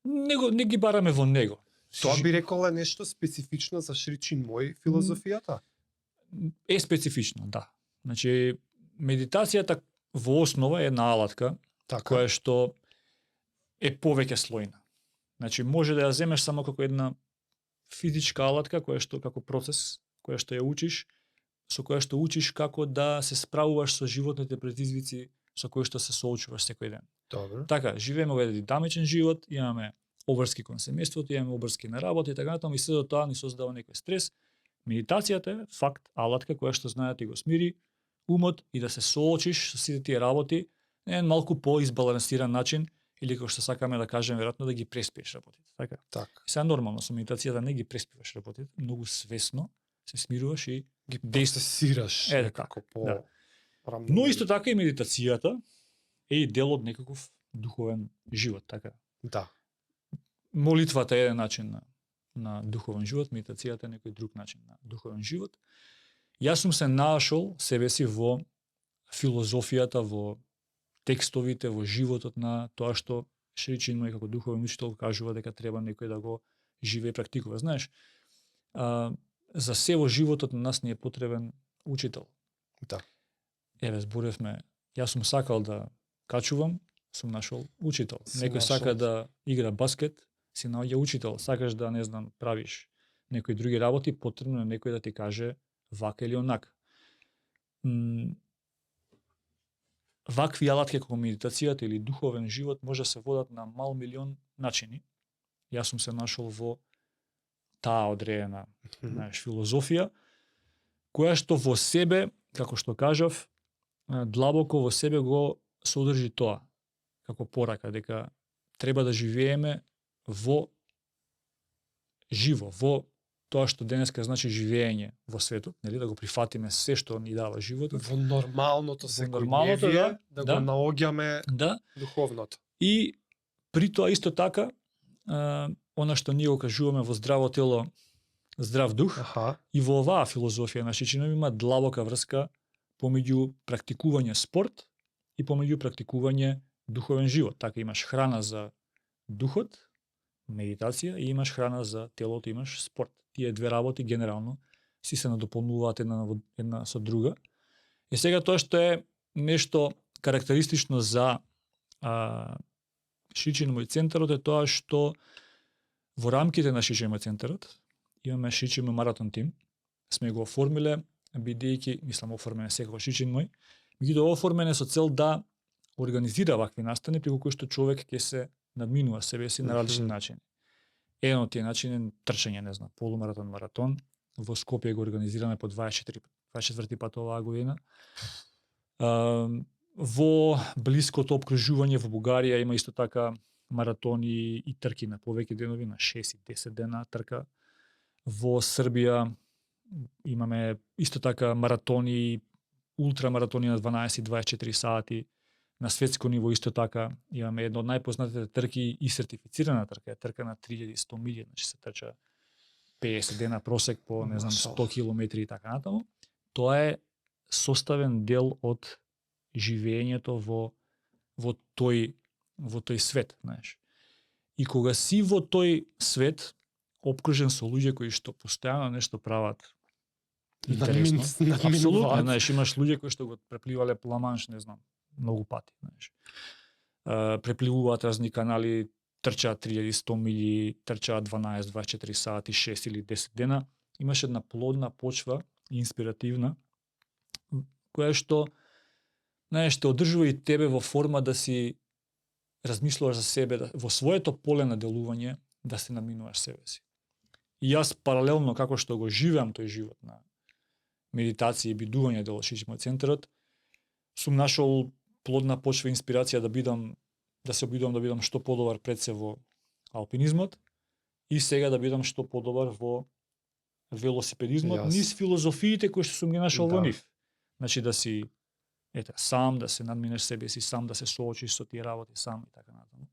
Не ги бараме во него.
Тоа би рекол е нешто специфично за Шричин мој филозофијата?
Е специфично, да. Значи, медитацијата во основа е една алатка,
Така.
која што е повеќе слојна. Значи, може да ја земеш само како една физичка алатка, која што како процес, која што ја учиш, со која што учиш како да се справуваш со животните предизвици со кои што се соочуваш секој ден.
Добро.
Така, живееме во еден динамичен живот, имаме обврски кон семејството, имаме обврски на работа и така натаму, и се до тоа ни создава некој стрес. Медитацијата е факт, алатка која што знае да ти го смири умот и да се соочиш со сите тие работи на еден малку поизбалансиран начин, или како што сакаме да кажеме веројатно да ги преспиеш работите. Така.
Така.
И сега нормално со медитацијата не ги преспиваш работите, многу свесно се смируваш и
Ги
действаш.
процесираш
Е,
некако по
да.
рамно.
Но исто така и медитацијата е и дел од некаков духовен живот, така.
Да.
Молитвата е еден начин на духовен живот, медитацијата е некој друг начин на духовен живот. Јас сум се нашол себе си во филозофијата, во текстовите, во животот на тоа што Шричин мој како духовен учител кажува дека треба некој да го живее и практикува. Знаеш, за се во животот на нас не е потребен учител.
Да.
Еве, зборевме, јас сум сакал да качувам, сум нашол учител.
Си
Некој
нашол.
сака да игра баскет, си наоѓа учител. Сакаш да, не знам, правиш некои други работи, потребно е некој да ти каже вака или онака. Вакви алатки како медитацијата или духовен живот може да се водат на мал милион начини. Јас сум се нашол во таа одредена, знаеш, филозофија, која што во себе, како што кажав, длабоко во себе го содржи тоа, како порака, дека треба да живееме во живо, во тоа што денеска значи живење во светот, нели, да го прифатиме се што ни дава животот.
Во нормалното
нормалното,
секојдневие да
да.
го наоѓаме
Да,
духовното.
и при тоа исто така, она што ние го кажуваме во здраво тело, здрав дух,
Аха.
и во оваа филозофија на Шичинов има длабока врска помеѓу практикување спорт и помеѓу практикување духовен живот. Така имаш храна за духот, медитација, и имаш храна за телото, имаш спорт. Тие две работи генерално си се надополнуваат една со друга. И сега тоа што е нешто карактеристично за Шичинов центарот е тоа што во рамките на Шичинов центарот имаме Шичинов маратон тим, сме го оформиле бидејќи, мислам оформен секако Шичин мој, меѓутоа оформен е со цел да организира вакви настани преку кои што човек ќе се надминува себе си на различни начини. Еден од тие начини е трчање, не знам, полумаратон, маратон. Во Скопје го организираме по 24 пат оваа година. Во блиското опкружување во Бугарија има исто така маратони и трки на повеќе денови, на 6 и 10 дена трка. Во Србија имаме исто така маратони, ултрамаратони на 12 и 24 сати. На светско ниво исто така имаме една од најпознатите трки и сертифицирана трка, е трка на 3100 милји, значи се трча 50 дена просек по, не знам, 100 километри и така натаму. Тоа е составен дел од живеењето во тој свет, знаеш. И кога си во тој свет, опкружен со луѓе кои што постојано нешто прават интересно. Апсолутно, знаеш, имаш луѓе кои што го препливале по Ла-Манш, не знам, многу пати, знаеш. Препливуваат разни канали, трчаат 3100 милји, трчаат 12-24 сати, 6 или 10 дена. Имаш една плодна почва, инспиративна, која што, знаеш, те одржува и тебе во форма да си размислуваш за себе, во своето поле на делување, да се надминуваш себе си. И јас паралелно, како што го живеам тој живот на медитација и бидување дел од Шичинов центарот, сум нашол плодна почва инспирација да се обидувам да бидам што подобар пред се во алпинизмот и сега да бидам што подобар во велосипедизмот, низ филозофиите кои што сум ги нашол во нив. Значи да си сам, да се надминеш себе си, сам да се соочиш со тие работи сам и така натаму.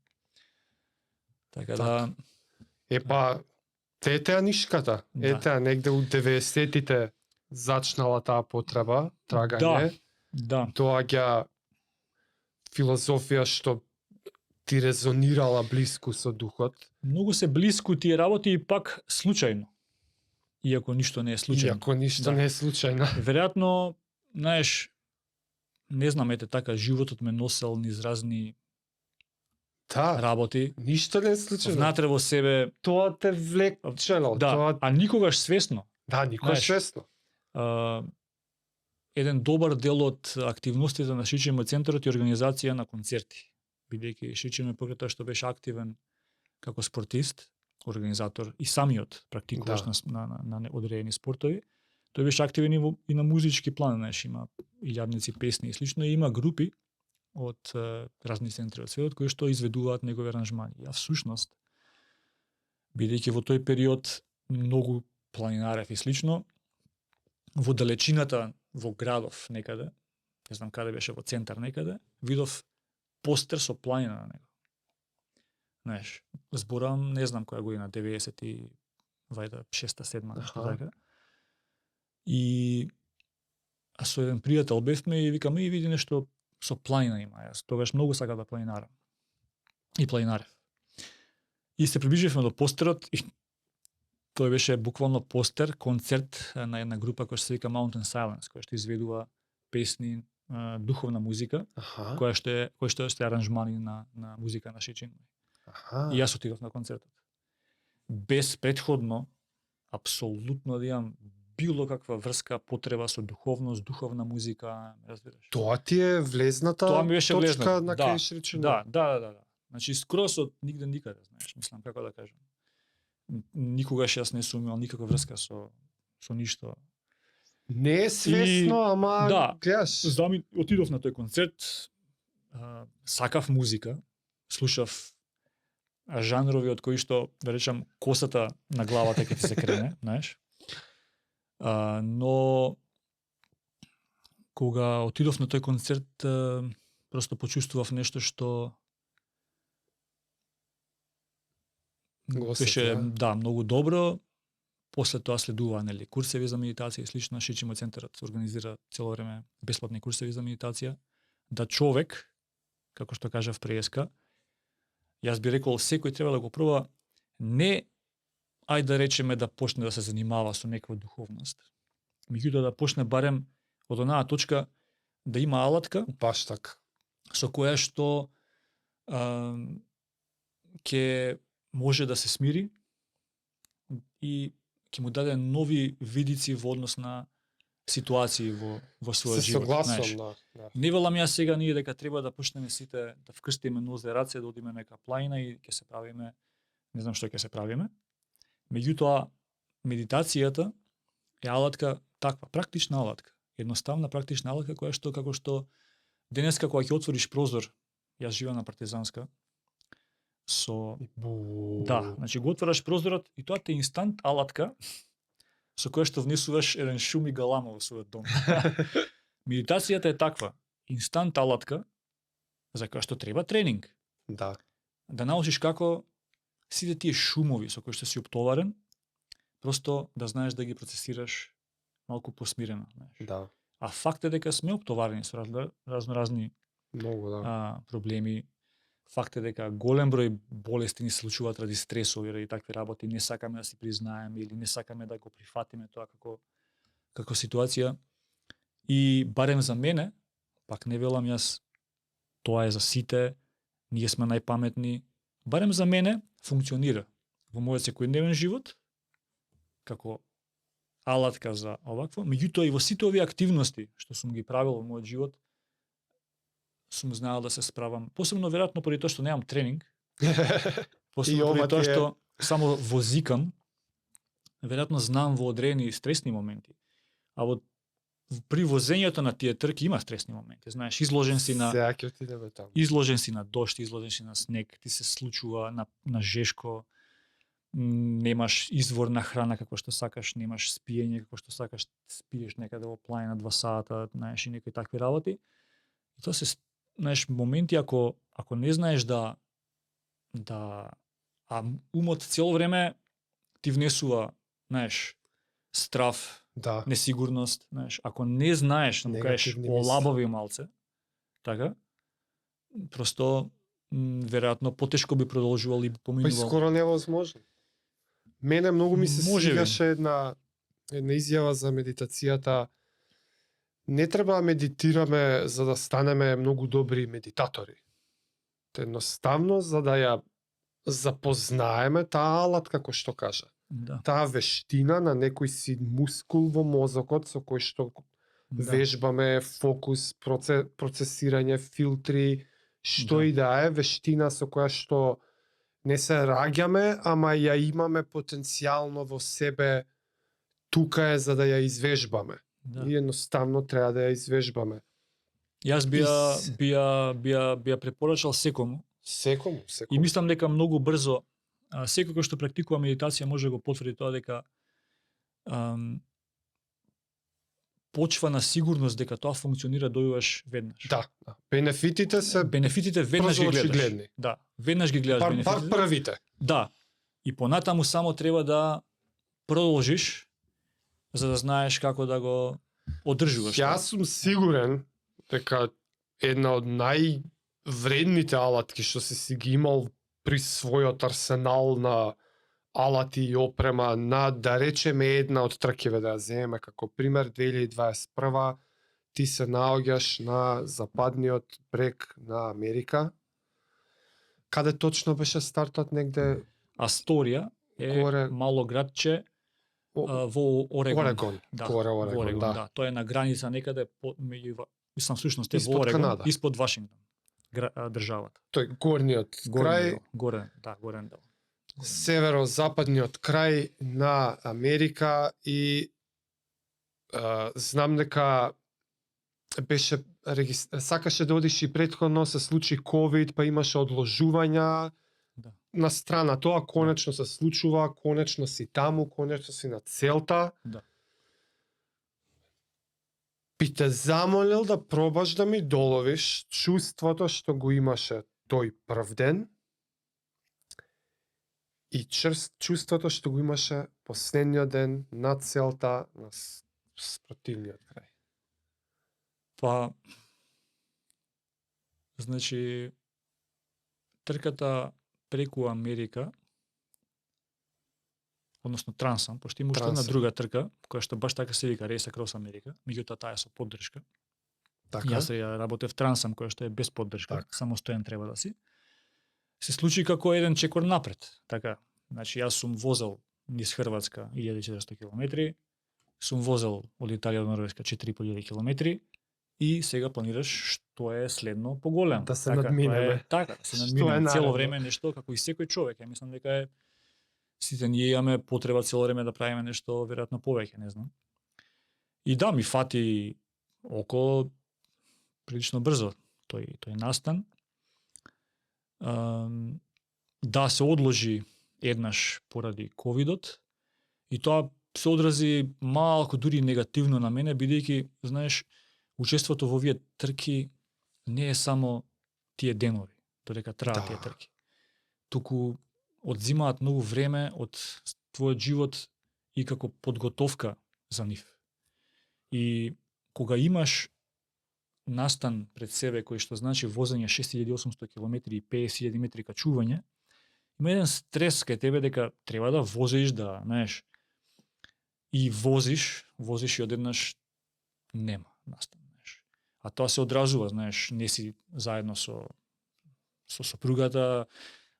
Така да...
Епа, етеа нишката.
Да.
Етеа негде у 90-тите зачнала таа потреба, трагање.
Да.
Доаѓа филозофија што ти резонирала блиску со духот.
Многу се блиску тие работи и пак случајно. иако ништо не е случајно.
Иако ништо
Да.
не е случајно.
Веројатно, знаеш, не знам, ете така, животот ме носел низ разни
Да,
работи,
ништо не е случајно.
внатре во себе,
Тоа те влекчело,
да,
тоа...
а никогаш свесно.
Да, никој
знаеш,
свесно.
А, еден добар дел од активностите на Шичимо центарот е организација на концерти. Бидејќи Шичимо покрај тоа што беше активен како спортист, организатор и самиот практикуваш
Да.
на одредени спортови, тој беше активен и на музички план, знаеш, има илјадници песни и слично, и има групи од разни центри од светот кои што изведуваат негови аранжмани. Ја всушност, бидејќи во тој период многу планинарев и слично, во далечината во градов некаде, не знам каде беше, во центар некаде, видов постер со планина на него. Знаеш, зборам, не знам која година, 90 и вајда 6-7, нешто
Аха.
така. И а со еден пријател бевме и викам, и види нешто со планина има. Јас тогаш многу сакав да планинарам. И планинарев. И се приближивме до постерот и тој беше буквално постер, концерт на една група која се вика Mountain Silence, која што изведува песни, духовна музика,
Аха.
која што е аранжмани на музика на Шичин.
Аха.
И јас отидов на концертот. Без претходно, апсолутно да имам било каква врска, потреба со духовност, духовна музика, разбираш?
Тоа ти е влезната
Тоа ми беше
точка
влезната,
на
да,
кај Шричино.
Да. Значи, скрос од нигде никаде, знаеш, мислам, како да кажам. Никогаш јас не сум имал никаква врска со ништо.
Не е свесно, ама
да,
гледаш.
Отидов на тој концерт, сакав музика, слушав жанрови од кои што, да речам, косата на главата ќе ти се крене, знаеш. Но кога отидов на тој концерт, просто почувствував нешто што беше, да, многу добро. После тоа следува, нели, курсеви за медитација и слично. Шичимо центарот организира цело време бесплатни курсеви за медитација. Да човек, како што кажав преска, јас би рекол секој треба да го проба, не ајде да речеме да почне да се занимава со некоја духовност. Меѓутоа да почне барем од онаа точка да има алатка,
Баш така.
со која што ќе може да се смири и ќе му даде нови видици во однос на ситуации во својот
Се
живот.
согласувам, да.
Не велам јас сега ние дека треба да почнеме сите да вкрстиме нозе раце, да одиме нека планина и ќе се правиме, не знам што ќе се правиме. Меѓутоа, медитацијата е алатка таква, практична алатка. Едноставна практична алатка која што, како што денеска кога ќе отвориш прозор, јас живеам на Партизанска, да, значи го отвараш прозорот и тоа те е инстант алатка со која што внесуваш еден шум и галама во својот дом. Медитацијата е таква, инстант алатка за која што треба тренинг.
Да.
Да научиш како сите тие шумови со кои што си оптоварен, просто да знаеш да ги процесираш малку посмирено, знаеш.
Да.
А факт е дека сме оптоварени со разни
Многу, да.
проблеми. Факт е дека голем број болести ни се случуваат ради стресови, ради такви работи, не сакаме да си признаеме или не сакаме да го прифатиме тоа како ситуација. И барем за мене, пак не велам јас, тоа е за сите, ние сме најпаметни, барем за мене функционира во мојот секојдневен живот, како алатка за овакво, меѓутоа и во сите овие активности што сум ги правил во мојот живот, сум знаел да се справам, посебно веројатно поради тоа што немам тренинг, посебно поради тоа што само возикам, веројатно знам во одредени стресни моменти, а при возењето на тие трки има стресни моменти, знаеш, изложен си на дожд, изложен си на снег, ти се случува на жешко, немаш извор на храна како што сакаш, немаш спиење како што сакаш, спиеш некаде во планина 2 сата, знаеш, и некои такви работи. И тоа се, знаеш, моменти ако не знаеш а умот цело време ти внесува, знаеш, страв,
да,
несигурност, знаеш, ако не знаеш, да му кажеш олабави малце, така, просто веројатно потешко би продолжувал и поминувал.
Па скоро невозможно. Мене многу ми се свигаше една една изјава за медитацијата. Не треба да медитираме за да станеме многу добри медитатори. Едноставно за да ја запознаеме таа алат, како што кажа.
Да.
Таа вештина на некој си мускул во мозокот со кој што вежбаме фокус, процесирање, филтри, што и да е, вештина со која што не се раѓаме, ама ја имаме потенцијално во себе, тука е за да ја извежбаме.
Да.
И едноставно треба да ја извежбаме.
Јас би препорачал секому.
Секому.
И мислам дека многу брзо секој кој што практикува медитација може да го потврди тоа дека почва на сигурност дека тоа функционира дојуваш веднаш.
Да. Бенефитите
веднаш ги гледаш.
очигледни.
Да, веднаш ги гледаш бенефитите.
Бар првите.
Да. И понатаму само треба да продолжиш за да знаеш како да го одржуваш.
Јас сум сигурен дека една од највредните алатки што си ги имал при својот арсенал на алати и опрема на, да речеме, една од тркиве, да ја земеме како пример, 2021 ти се наоѓаш на западниот брег на Америка. Каде точно беше стартот, негде?
Асторија е
Горе.
мало градче во Орегон.
Орегон.
Да,
Горе
во
Орегон, да.
да. Тоа е на граница некаде мислам всушност е
Испод
во Орегон,
Канада.
испод Вашингтон, државата.
Тој горниот крај,
горен дел.
северо-западниот крај на Америка и знам дека беше сакаше да одиш и претходно, се случи ковид, па имаше одложувања.
Да.
На страна тоа конечно се случува, конечно си таму, конечно си на целта.
Да.
Би те замолил да пробаш да ми доловиш чувството што го имаше тој прв ден и чувството што го имаше последниот ден на целта на спротивниот крај.
Па, значи, трката преку Америка, односно Трансам, пошто има уште една друга трка, која што баш така се вика Race Across America, меѓутоа таа е со поддршка.
Така?
Јас ја работев Трансам, која што е без поддршка,
Так.
самостоен треба да си. Се случи како еден чекор напред, така. Значи, јас сум возел низ Хрватска 1400 км, сум возел од Италија до Норвешка 4500 км, и сега планираш што е следно поголемо.
Да се
така,
надминеме.
Така, да се
Што е
надминеме цело
наредно?
време нешто, како и секој човек. Ја мислам дека е сите ние имаме потреба цело време да правиме нешто веројатно повеќе, не знам. И да, ми фати око прилично брзо тој настан. Да се одложи еднаш поради ковидот и тоа се одрази малку дури негативно на мене, бидејќи, знаеш, учеството во овие трки не е само тие денови, додека траат тие трки. Туку одзимаат многу време од твојот живот и како подготовка за нив. И кога имаш настан пред себе кој што значи возење 6800 км и 50.000 метри качување, има еден стрес кај тебе дека треба да возиш, да, знаеш, и возиш и одеднаш нема настан, знаеш. А тоа се одразува, знаеш, не си заедно со сопругата,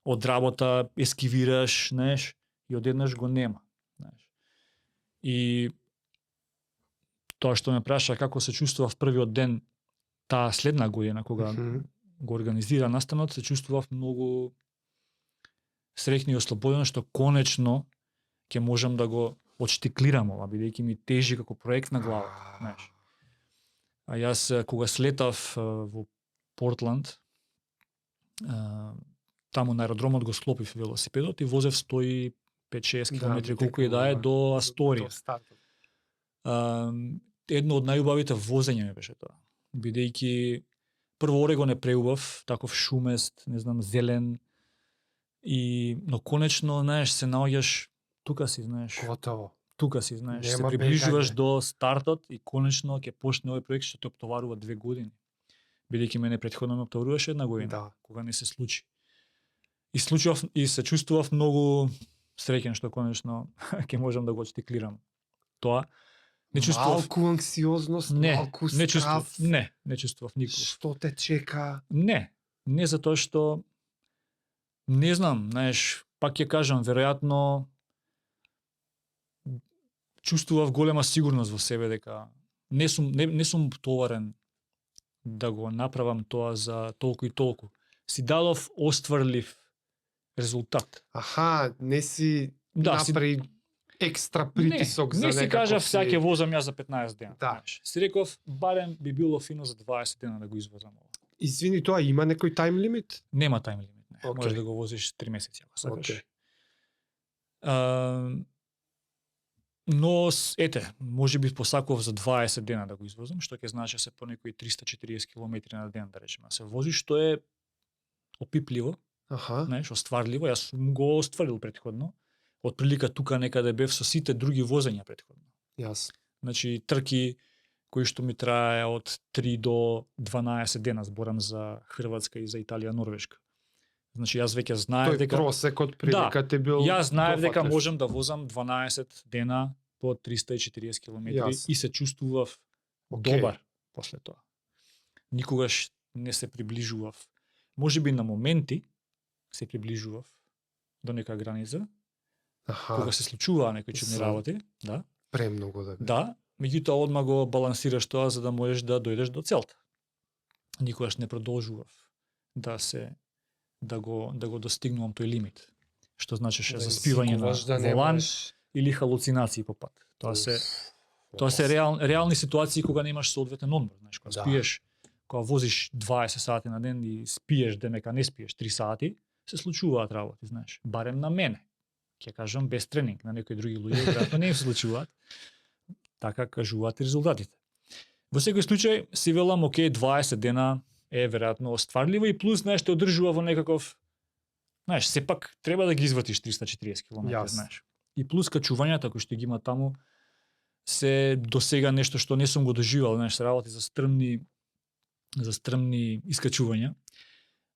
од работа ескивираш, знаеш, и одеднаш го нема, знаеш. И тоа што ме праша како се чувствував првиот ден таа следна година кога го организира настанот, се чувствував многу среќен и ослободен што конечно ќе можам да го отштиклирам ова, бидејќи ми тежи како проект на главата, знаеш. А јас кога слетав во Портланд, таму на аеродромот го склопив велосипедот и возев 105-6 км колку и да е до Асторија. Едно од најубавите возења ми беше тоа. Бидејќи прво Орегон е преубав, таков шумест, не знам, зелен, но конечно, знаеш, се наоѓаш тука си, знаеш.
Готово.
Тука си, знаеш,
Нема
се приближуваш
бегање.
до стартот и конечно ќе почне овој проект што те оптоварува 2 години. Бидејќи мене претходно ме оптоваруваше 1 година,
Да.
кога не се случи. И се чувствував многу среќен што конечно ќе можам да го отштиклирам тоа. Не чувствував.
Малку анксиозност,
Не,
малку
не чувствував.
страф.
Не чувствував никогаш.
Што те чека?
Не затоа што не знам, знаеш, пак ќе кажам, веројатно чувствував голема сигурност во себе дека не сум товарен да го направам тоа за толку и толку. Си дадов остварлив резултат.
Аха, не си
Да,
направи екстра притисок за
не си
некако
кажав сега ќе возам ја за 15 дена.
Да.
Знаеш. Си реков барем би било фино за 20 дена да го извозам ова.
Извини, тоа има некој тајм лимит?
Нема тајм лимит, не.
Окей.
Можеш да го возиш 3 месеци ако сакаш.
Окей.
Но ете, може би посакував за 20 дена да го извозам, што ќе значи се по некои 340 км на ден, да речеме. Се вози што е опипливо,
Аха.
знаеш, остварливо. Јас сум го остварил претходно. Од прилика тука некаде бев со сите други возења претходно.
Јас.
Значи трки кои што ми трае од 3 до 12 дена, зборам за Хрватска и за Италија, Норвешка. Значи јас веќе знаев
Тој
дека
просекот прилика те бил.
јас знаев дека
дофатлив.
можам да возам 12 дена по 340 км
Јас.
и се чувствував
Окей.
добар после тоа. Никогаш не се приближував. Можеби на моменти се приближував до нека граница,
Аха.
кога се случуваа некои чудни
За-
работи, да.
Премногу да.
Да, меѓутоа одма го балансираш тоа за да можеш да дојдеш до целта. Никогаш не продолжував да го достигнувам тој лимит. Што значеше заспивање на
ризикуваш да
волан
немаш-
или халуцинации по пат. Тоа се реални ситуации кога немаш соодветен одмор, знаеш, кога
Да.
спиеш, кога возиш 20 сати на ден и спиеш демека не спиеш 3 сати, се случуваат работи, знаеш. Барем на мене. Ќе кажам без тренинг, на некои други луѓе веројатно не им се случуваат. Така кажуваат и резултатите. Во секој случај си велам, окей, 20 дена е веројатно остварливо и плюс, знаеш, те одржува во некаков, знаеш, сепак треба да ги извратиш 340 км,
Јас.
знаеш. И плюс качувањата кои што ги има таму се до сега нешто што не сум го доживал, знаеш, се работи за стрмни искачувања.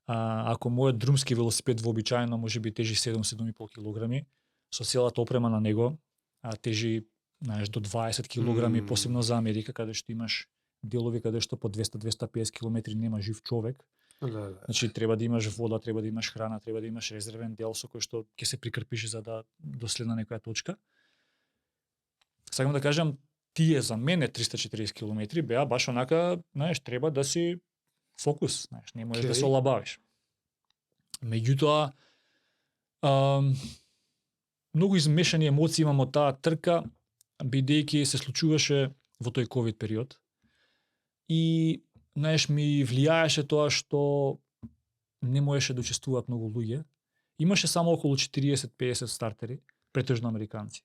Ако мојот друмски велосипед вообичаено можеби тежи 7-7,5 кг, со целата опрема на него, тежи, знаеш, до 20 кг, посебно за Америка, каде што имаш делови каде што по 200-250 км нема жив човек.
Да.
Значи треба да имаш вода, треба да имаш храна, треба да имаш резервен дел со кој што ќе се прикрпиш за да доследна некоја точка. Сакам да кажам, тие за мене 340 км беа баш онака, знаеш, треба да си фокус, знаеш, не можеш да се олабавиш. Меѓутоа, многу измешани емоции имам од таа трка, бидејќи се случуваше во тој ковид период. И, знаеш, ми влијаеше тоа што не можеше да учествуваат многу луѓе. Имаше само околу 40-50 стартери, претежно американци.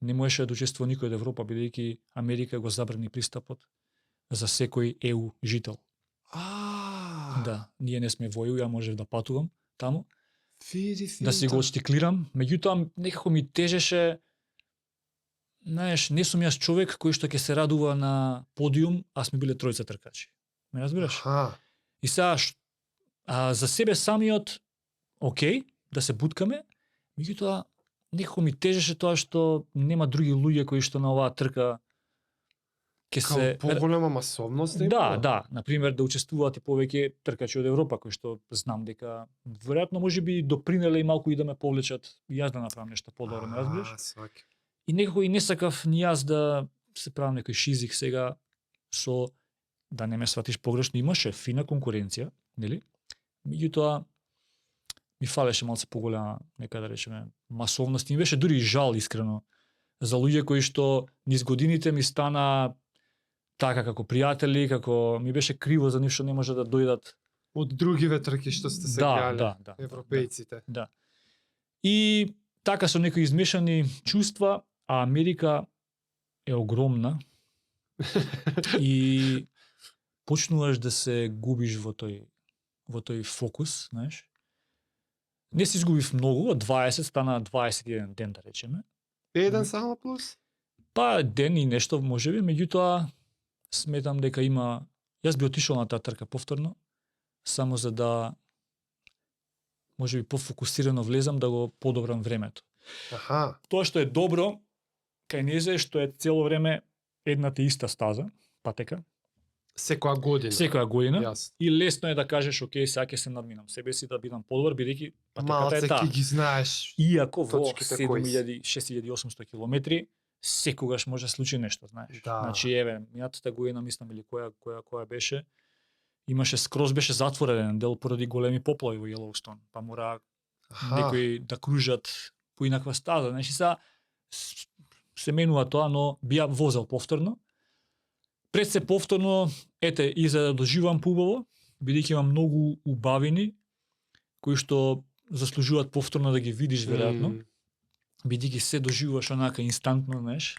Не можеше да учествува никој од Европа, бидејќи Америка го забрани пристапот за секој ЕУ жител. Да, ние не сме во ЕУ, ја можев да патувам таму, да си го отштиклирам. Меѓутоа, некако ми тежеше, знаеш, не сум јас човек кој што ќе се радува на подиум, а сме биле тројца тркачи. Ме разбираш?
Аха.
И сега, за себе самиот, окей, да се буткаме, меѓутоа, некако ми тежеше тоа што нема други луѓе кои што на оваа трка ќе се
поголема масовност да има?
Да, на пример да учествуваат и повеќе тркачи од Европа кои што знам дека веројатно можеби допринеле и малку и да ме повлечат и јас да направам нешто подобро, ме разбираш?
Сваќам.
И некако и не сакав ни јас да се правам некој шизик сега со, да не ме сватиш погрешно, имаше фина конкуренција, нели? Меѓутоа ми фалеше малце поголема, нека да речеме, масовност. Ми беше дури и жал искрено за луѓе кои што низ годините ми стана така како пријатели, како ми беше криво за нив што не може да дојдат
Од другиве трки што сте се гледале,
да,
европејците.
Да. И така со некои измешани чувства, а Америка е огромна и почнуваш да се губиш во тој фокус, знаеш. Не се изгубив многу, од 20 стана 21 ден, да речеме.
Еден само плюс?
Па ден и нешто можеби, меѓутоа сметам дека има, јас би отишол на таа трка повторно, само за да можеби пофокусирано влезам да го подобрам времето.
Аха.
Тоа што е добро кај незе што е цело време една те иста стаза, патека,
Секоја година.
секоја година.
Јасно.
И лесно е да кажеш, окей, сега ќе се надминам себе си да бидам подобар, бидејќи патеката
Малце
е таа.
ќе ги знаеш.
Иако во
точките кои се.
6800 километри секогаш може да случи нешто, знаеш.
Да.
Значи еве, минатата година мислам или која беше, имаше скроз беше затворен дел поради големи поплави во Йелоустон, па мора некои да кружат по инаква стаза. Значи се менува тоа, но бија возел повторно. Пред се повторно, ете, и за да доживам поубаво, бидејќи има многу убавини кои што заслужуваат повторно да ги видиш веројатно, бидејќи се доживуваш онака инстантно, знаеш.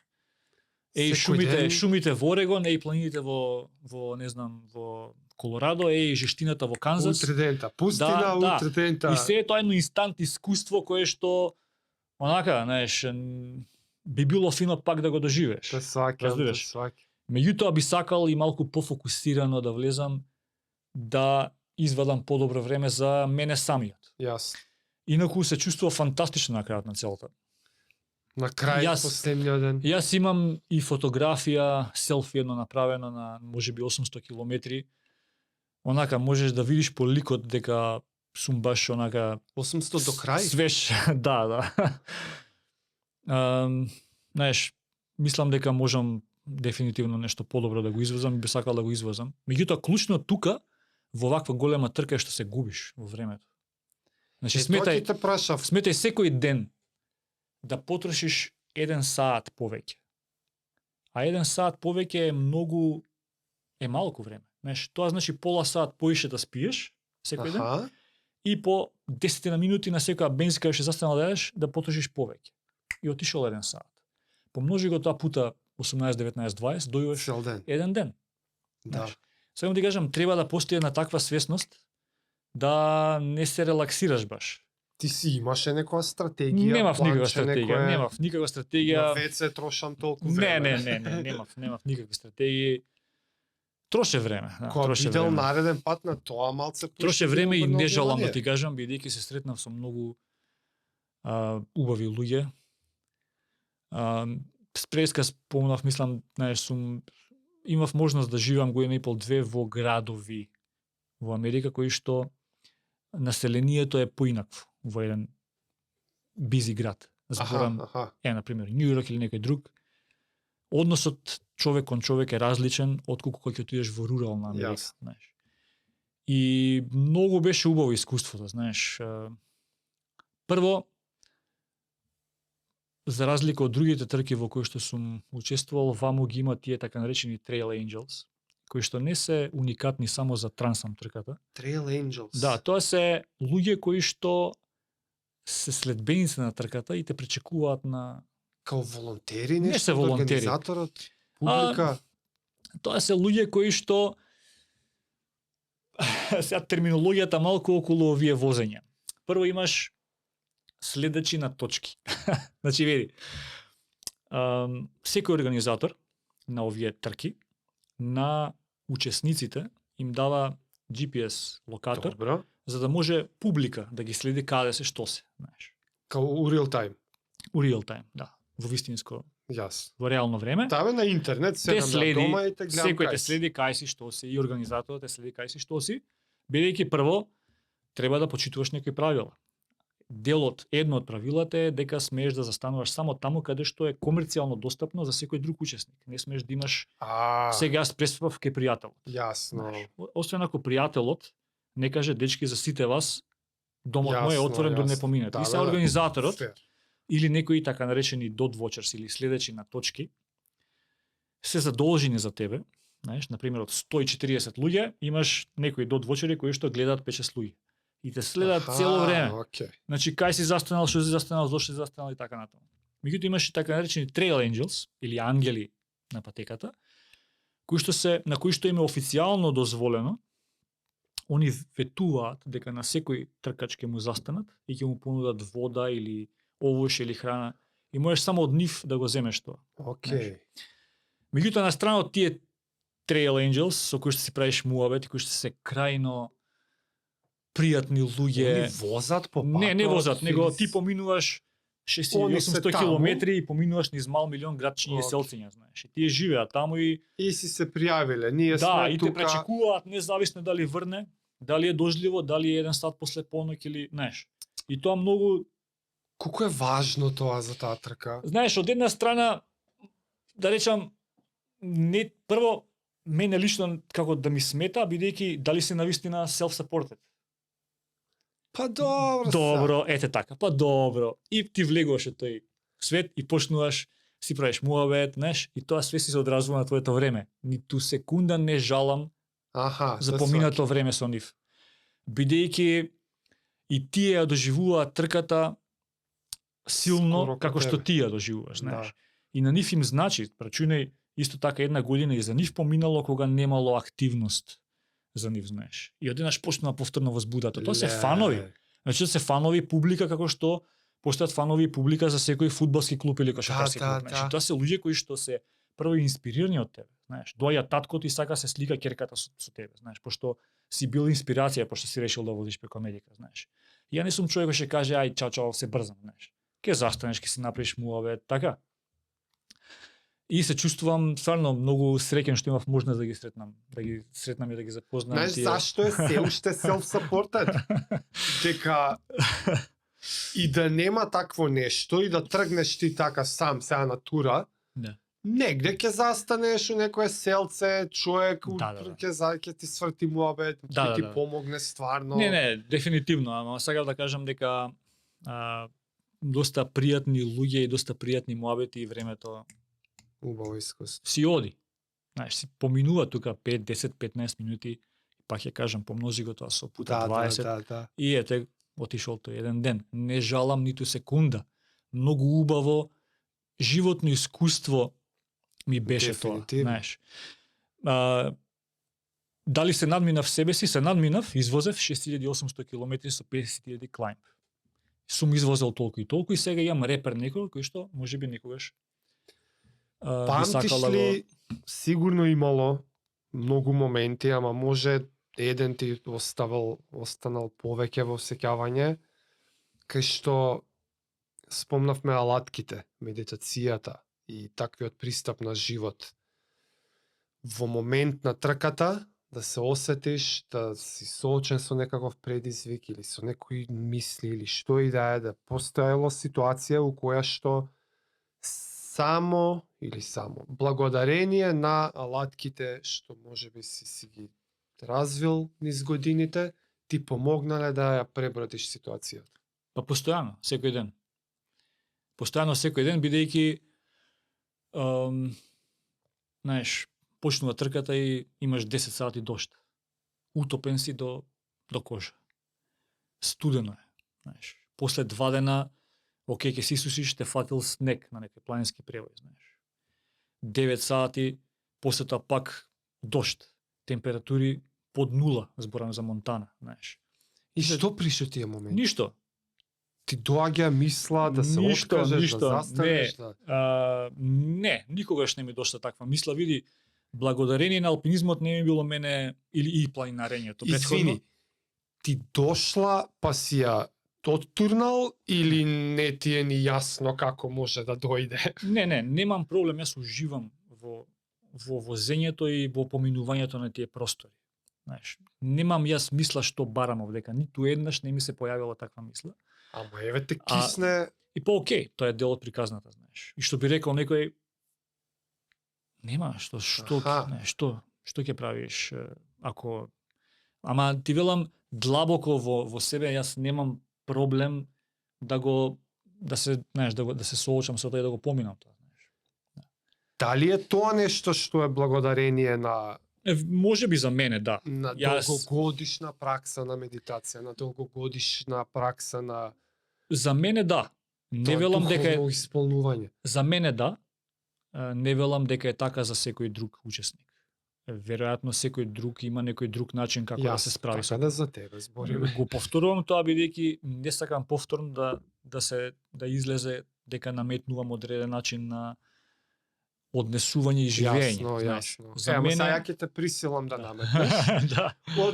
Шумите во Орегон, планините во не знам, во Колорадо, жештината во Канзас.
Утредента, пустина,
Да.
утредента.
И се е тоа едно инстант искуство кое што онака, знаеш, би било фино пак да го доживееш.
Те сваќам, те
Разбираш?
сваќам.
Меѓутоа би сакал и малку пофокусирано да влезам, да извадам подобро време за мене самиот.
Јасно.
Инаку се чувствува фантастично на крајот на целата.
На крај
Јас-
последниот ден.
Јас имам и фотографија, селфи едно направено на можеби 800 километри. Онака можеш да видиш по ликот дека сум баш онака
800 до крај?
свеж, да. Знаеш, мислам дека можам дефинитивно нешто подобро да го извозам и би сакал да го извозам. Меѓутоа клучно тука во ваква голема трка е што се губиш во времето. Значи
Тоа ќе те прашав.
сметај секој ден да потрошиш 1 саат повеќе. А 1 саат повеќе е малку време. Знаеш, тоа значи пола саат поише да спиеш секој ден
Аха.
и по 10 на минути на секоја бензина кај што застанал да едеш да потрошиш повеќе. И отишол 1 саат. Помножи го тоа пута 18, 19, 20, дојуваш
Цел ден.
еден ден.
Да.
Знаеш. Само ти кажам, треба да постои една таква свесност да не се релаксираш баш.
Ти си имаше некоја стратегија?
Немав никаква
планче,
стратегија,
некое-
немав никаква стратегија.
На веце трошам толку
Не,
време.
немав никакви стратегии. Троше време, да,
Кога
троше
видел
време.
нареден пат на тоа малце
Троше време и
обрнал
не жалам да
внимание.
ти кажам, бидејќи се сретнав со многу убави луѓе. Спреска спомнав, мислам, знаеш, имав можност да живеам година и пол две во градови во Америка кои што населението е поинакво во еден бизи град. Зборам,
Аха.
на пример, Њу Йорк или некој друг. Односот човек кон човек е различен отколку кога ќе отидеш во рурална Америка,
Јасно.
знаеш. И многу беше убаво искуството, знаеш. Прво, за разлика од другите трки во кои што сум учествувал, ваму ги има тие така наречени Trail Angels, кои што не се уникатни само за трансам трката.
Trail Angels.
Да, тоа се луѓе кои што се следбеници на трката и те пречекуваат на...
Као волонтери
Не
нешто
се
од
волонтери.
организаторот, публика.
Тоа се луѓе кои што сега терминологијата малку околу овие возења. Прво имаш следачи на точки. Значи види, секој организатор на овие трки на учесниците им дава GPS локатор
Добро.
за да може публика да ги следи каде се што се, знаеш.
Као у real time.
У реал тајм, да, во вистинско,
Јас.
во реално време.
Таве на интернет
Те
седам на
следи,
дома и те гледам
секој
кај
те
си.
следи кај си што си и организаторот те следи кај си што си, бидејќи прво треба да почитуваш некои правила. Едно од правилата е дека смееш да застануваш само таму каде што е комерцијално достапно за секој друг учесник. Не смееш да имаш сега јас преспав кај пријателот.
Јасно.
Знаеш, освен ако пријателот не каже дечки за сите вас домот мој е
Јасно,
отворен дури не
јасно.
поминете.
Да,
И се
да, да.
организаторот
Фер.
или некои така наречени dot-watchers или следачи на точки се задолжени за тебе, знаеш, на пример од 140 луѓе имаш некои dot-watcheri кои што гледаат 5-6 луѓе и те следат цело време.
Окей.
Значи кај си застанал, што си застанал, зошто си застанал и така натаму. Меѓутоа имаш и така наречени trail angels или ангели на патеката, на кои што им е официјално дозволено, они ветуваат дека на секој тркач ќе му застанат и ќе му понудат вода или овош или храна и можеш само од нив да го земеш тоа.
Окей.
Меѓутоа на страна од тие Trail Angels со кои што си правиш муабет и кои што се крајно пријатни луѓе.
Они возат по патот.
Не возат, него
или-
ти поминуваш
Они се
6800
таму.
километри и поминуваш низ мал милион градчиња и
Ок.
селциња, знаеш. И тие живеат таму и
И си се пријавиле, ние
да,
сме
и те
тука.
пречекуваат независно дали врне, дали е дожливо, дали е 1 сат после поноќ или, знаеш. И тоа многу,
Колку е важно тоа за таа трка?
знаеш, од една страна да речам не прво мене лично како да ми смета бидејќи дали се навистина self-supported.
Па добро.
Добро, ете така. Па добро. И ти влегуваш од тој свет и почнуваш си правиш муавет, знаеш, и тоа све си се одразува на твоето време. Ниту секунда не жалам
Аха,
за
да
поминато
сваќам.
време со нив. Бидејќи и тие ја доживуваат трката силно
Скоро ко
како што
тебе.
ти ја доживуваш, знаеш.
Да.
И на нив им значи, рачунај исто така една година и за нив поминало кога немало активност за нив, знаеш. И одеднаш почнува повторно возбудата. Тоа се
Ле.
фанови. Значи тоа се фанови публика како што постојат фанови публика за секој фудбалски клуб или кошаркарски
да,
клуб. Значи
да.
тоа се луѓе кои што се прво инспирирани од тебе, знаеш. Доаѓа таткото и сака се слика ќерката со тебе, знаеш, пошто си бил инспирација, пошто си решил да водиш преку Америка, знаеш. И ја не сум човек кој ќе каже ај чао чао се брзам, знаеш. Ке застанеш, ке си направиш муавет, така. И се чувствувам стварно многу среќен што имав можност да ги сретнам и да ги запознам.
Знаеш зашто е се уште self-supported? Дека и да нема такво нешто и да тргнеш ти така сам сега на тура,
Да.
негде ќе застанеш у некое селце, човек
Да.
ќе ти сврти муабет, ќе ти помогне стварно.
Не, дефинитивно, ама сакав да кажам дека доста пријатни луѓе и доста пријатни муабети и времето
Убаво искуство.
си оди. Знаеш, си поминува тука 5, 10, 15 минути, и пак ќе кажам, помножи го тоа со пута 20,
Да.
и ете, отишол тој еден ден. Не жалам ниту секунда. Многу убаво, животно искуство ми беше
Дефинитивно.
тоа, знаеш. Дали се надминав себе си? Се надминав, извозев 6800 км со 50.000 клаймб. Сум извозел толку и сега имам репер некој кој што можеби некогаш би
Памтиш
сакала
ли, сигурно имало многу моменти, ама може еден ти останал повеќе во сеќавање, кај што спомнавме алатките, медитацијата и таквиот пристап на живот. Во момент на трката, да се осетиш, да си соочен со некаков предизвик или со некои мисли или што и да е, да постоела ситуација у која што само благодарение на алатките што можеби си ги развил низ годините, ти помогнале да ја пребродиш ситуацијата.
Па постојано, секој ден. Постојано секој ден, бидејќи знаеш, почнува трката и имаш 10 сати дожд. Утопен си до кожа. Студено е, знаеш. После 2 дена, окей, ќе си сушиш, те фатил снег на некој планински превоз, знаеш. 9 сати, после тоа пак дожд. Температури под нула, зборам за Монтана, знаеш.
И што пришо тие моменти?
Ништо.
Ти доаѓа мисла да се откажеш, да застанеш,
не, никогаш не ми дошла таква мисла. Види, благодарение на алпинизмот не ми било мене и планинарењето.
Извини, ти дошла па си ја оттурнал или не ти е ни јасно како може да дојде?
Не, немам проблем, јас уживам во возењето и во поминувањето на тие простори. Знаеш, немам јас мисла што барам овдека, ниту еднаш не ми се појавила таква мисла.
Ама еве те кисне.
И по окей, тоа е дел од приказната, знаеш. И што би рекол некој, нема што ќе правиш ако ама ти велам длабоко во себе јас немам проблем да се соочам со тоа и да го поминам тоа, знаеш.
Дали е тоа нешто што е благодарение на
можеби за мене, да.
На долгогодишна пракса на медитација, на долгогодишна пракса на
за мене да. Не велам дека е
исполнување.
За мене да. Не велам дека е така за секој друг учесник. Веројатно секој друг има некој друг начин како да се справи
со тоа. За тебе збориме.
Го повторувам тоа бидејќи не сакам повторно да излезе дека наметнувам одреден начин на однесување и живење.
Јасно.
За мене
сега ќе те присилам да наметнеш.
Да.
Во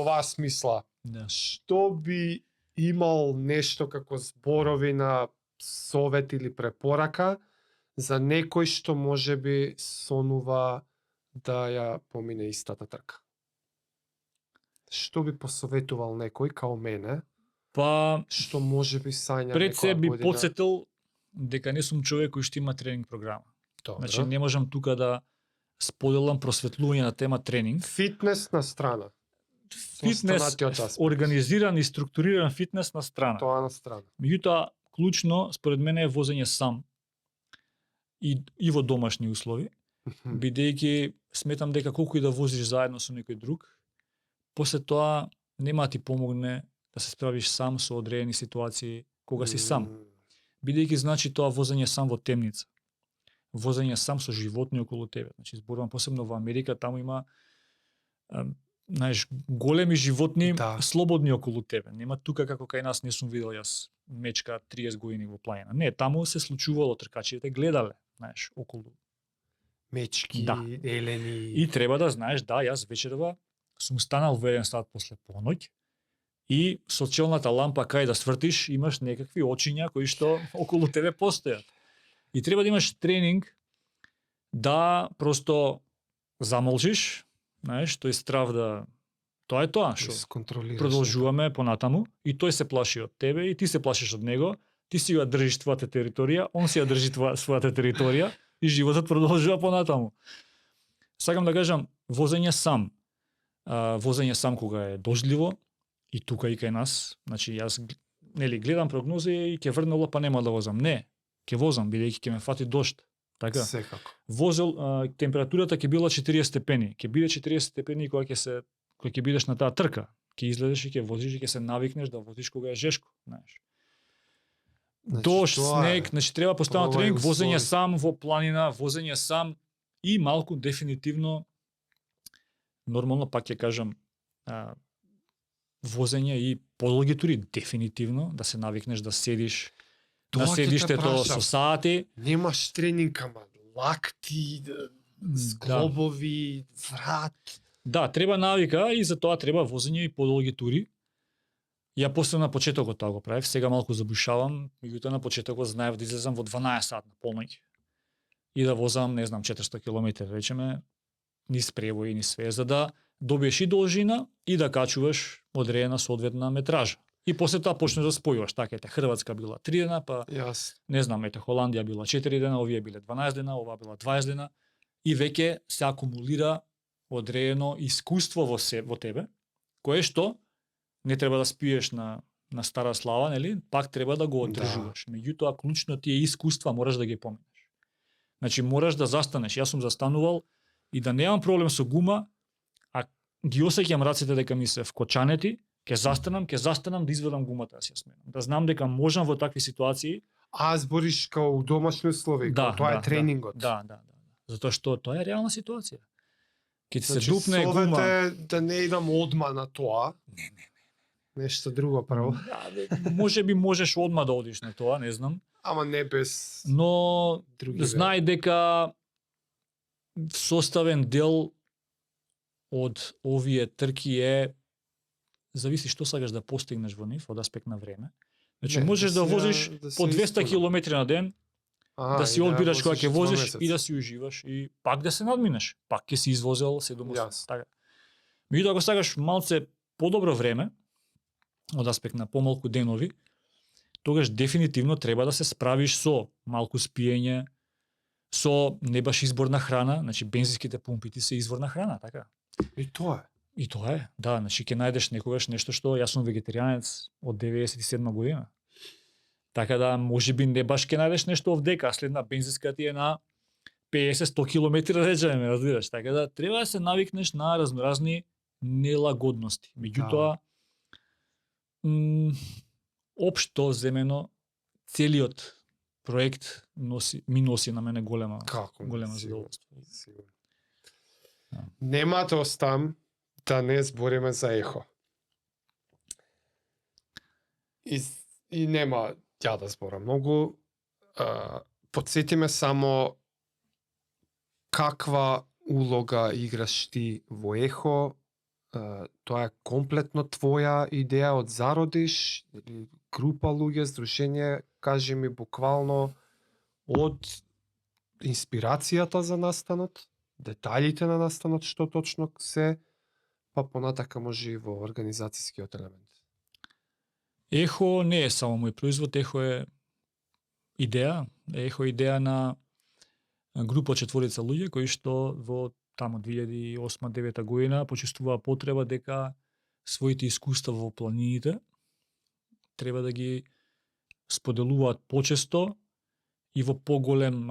оваа смисла.
Да.
Што би имал нешто како зборови на совет или препорака за некој што можеби сонува да ја помине истата трка? Што би посоветувал некој као мене,
Па
што можеби сања
пред се
некоја
би
година?
подсетил дека не сум човек кој што има тренинг програма.
Добро.
Значи не можам тука да споделам просветлување на тема тренинг.
Фитнес на страна.
Фитнес,
Останатиот аспект.
организиран и структуриран фитнес на страна.
Тоа на страна.
Меѓутоа, клучно според мене е возење сам и во домашни услови, бидејќи сметам дека колку и да возиш заедно со некој друг, после тоа нема да ти помогне да се справиш сам со одредени ситуации кога си сам. Бидејќи значи тоа возење сам во темница. Возење сам со животни околу тебе. Значи зборувам посебно во Америка, таму има знаеш, големи животни
Да.
слободни околу тебе. Нема тука како кај нас, не сум видел јас мечка 30 години во планина. Не, таму се случувало, тркачите гледале, знаеш, околу.
Мечки,
Да.
елени.
И треба да знаеш, да, јас вечерва сум станал во 1 сат после поноќ и со челната лампа кај да свртиш, имаш некакви очиња кои што околу тебе постојат. И треба да имаш тренинг да просто замолчиш, знаеш, тој страв да тоа е тоа што
сконтролираш.
продолжуваме понатаму и тој се плаши од тебе и ти се плашиш од него, ти си ја држиш твојата територија, он си ја држи својата територија и животот продолжува понатаму. Сакам да кажам, возење сам. Возење сам кога е дождливо и тука и кај нас, значи јас нели гледам прогнози и ќе врнело па нема да возам. Не, ќе возам бидејќи ќе ме фати дожд. Така.
Секако.
Возел температурата ќе била 40 степени. Ќе биде 40 степени кога ќе бидеш на таа трка. Ќе излезеш и ќе возиш и ќе се навикнеш да возиш кога е жешко, знаеш.
Значи,
Дожд,
тоа е.
снег, значи треба постојано
Ова е
тренинг, возење
услови.
сам во планина, возење сам и малку дефинитивно нормално пак ќе кажам возење и подолги тури дефинитивно да се навикнеш да седиш
Тоа
на
ќе те
седиштето
прашам.
со сати.
Немаш тренинг, ама лакти, зглобови, врат.
Да, треба навика и за тоа треба возење и подолги тури. Ја после на почетокот тоа го правев, сега малку забушавам, меѓутоа на почетокот знаев да излезам во 12 сат на полноќ и да возам, не знам, 400 км, речеме, низ превои, низ све, за да добиеш и должина и да качуваш одредена соодветна метража. И после тоа почнеш да спојуваш, така ете, Хрватска била 3 дена, па
Јас.
не знам, ете, Холандија била 4 дена, овие биле 12 дена, ова била 20 дена и веќе се акумулира одредено искуство во тебе, кое што не треба да спиеш на стара слава, нели? Пак треба да го одржуваш. Меѓутоа, клучно ти е искуства, мораш да ги поминеш. Значи, мораш да застанеш. Јас сум застанувал и да немам проблем со гума, а ги осеќам рацете дека ми се вкочанети, ќе застанам да изведам гумата да се сменам. Да знам дека можам во такви ситуации.
Збориш као у домашни услови,
Да,
тоа
да,
е тренингот.
Да. Затоа што тоа е реална ситуација. Ке ти се
Значи,
дупне гума.
совете да не идам одма на тоа.
Не.
Нешто друго прво.
Може би можеш одма да одиш на тоа, не знам.
Ама не без
Но
други
знај дека составен дел од овие трки е зависи што сакаш да постигнеш во нив од аспект на време. Значи
Не,
можеш да
да се-
возиш
да се
по 200
исполни.
километри на ден, да си одбираш кога ќе возиш и да си уживаш и пак да се надминеш. Пак ќе си извозел 7
Јасно.
така. Меѓутоа ако сакаш малце подобро време од аспект на помалку денови, тогаш дефинитивно треба да се справиш со малку спиење, со не баш избор на храна, значи бензинските пумпи се извор на храна, така.
И тоа е.
И тоа е, да, значи ќе најдеш некогаш нешто што јас сум вегетаријанец од 97 година. Така да можеби не баш ќе најдеш нешто овдека, а следна бензинска ти е на 50-100 километри речеме, разбираш, така да треба да се навикнеш на разноразни нелагодности. Меѓутоа општо земено целиот проект ми носи на мене голема
Сигурно.
задоволство.
Сигурно.
Да.
Нема да остам да не збориме за ехо. И нема ја да зборам многу. Подсетиме само каква улога играш ти во ехо, тоа е комплетно твоја идеја од зародиш, или група луѓе, здружение, кажи ми буквално од инспирацијата за настанот, детаљите на настанот, што точно се, па понатака може и во организацијскиот елемент.
Ехо не е само мој производ, Ехо е идеја, на група четворица луѓе кои што во тамо 2008-2009 година почувствуваа потреба дека своите искуства во планините треба да ги споделуваат почесто и во поголем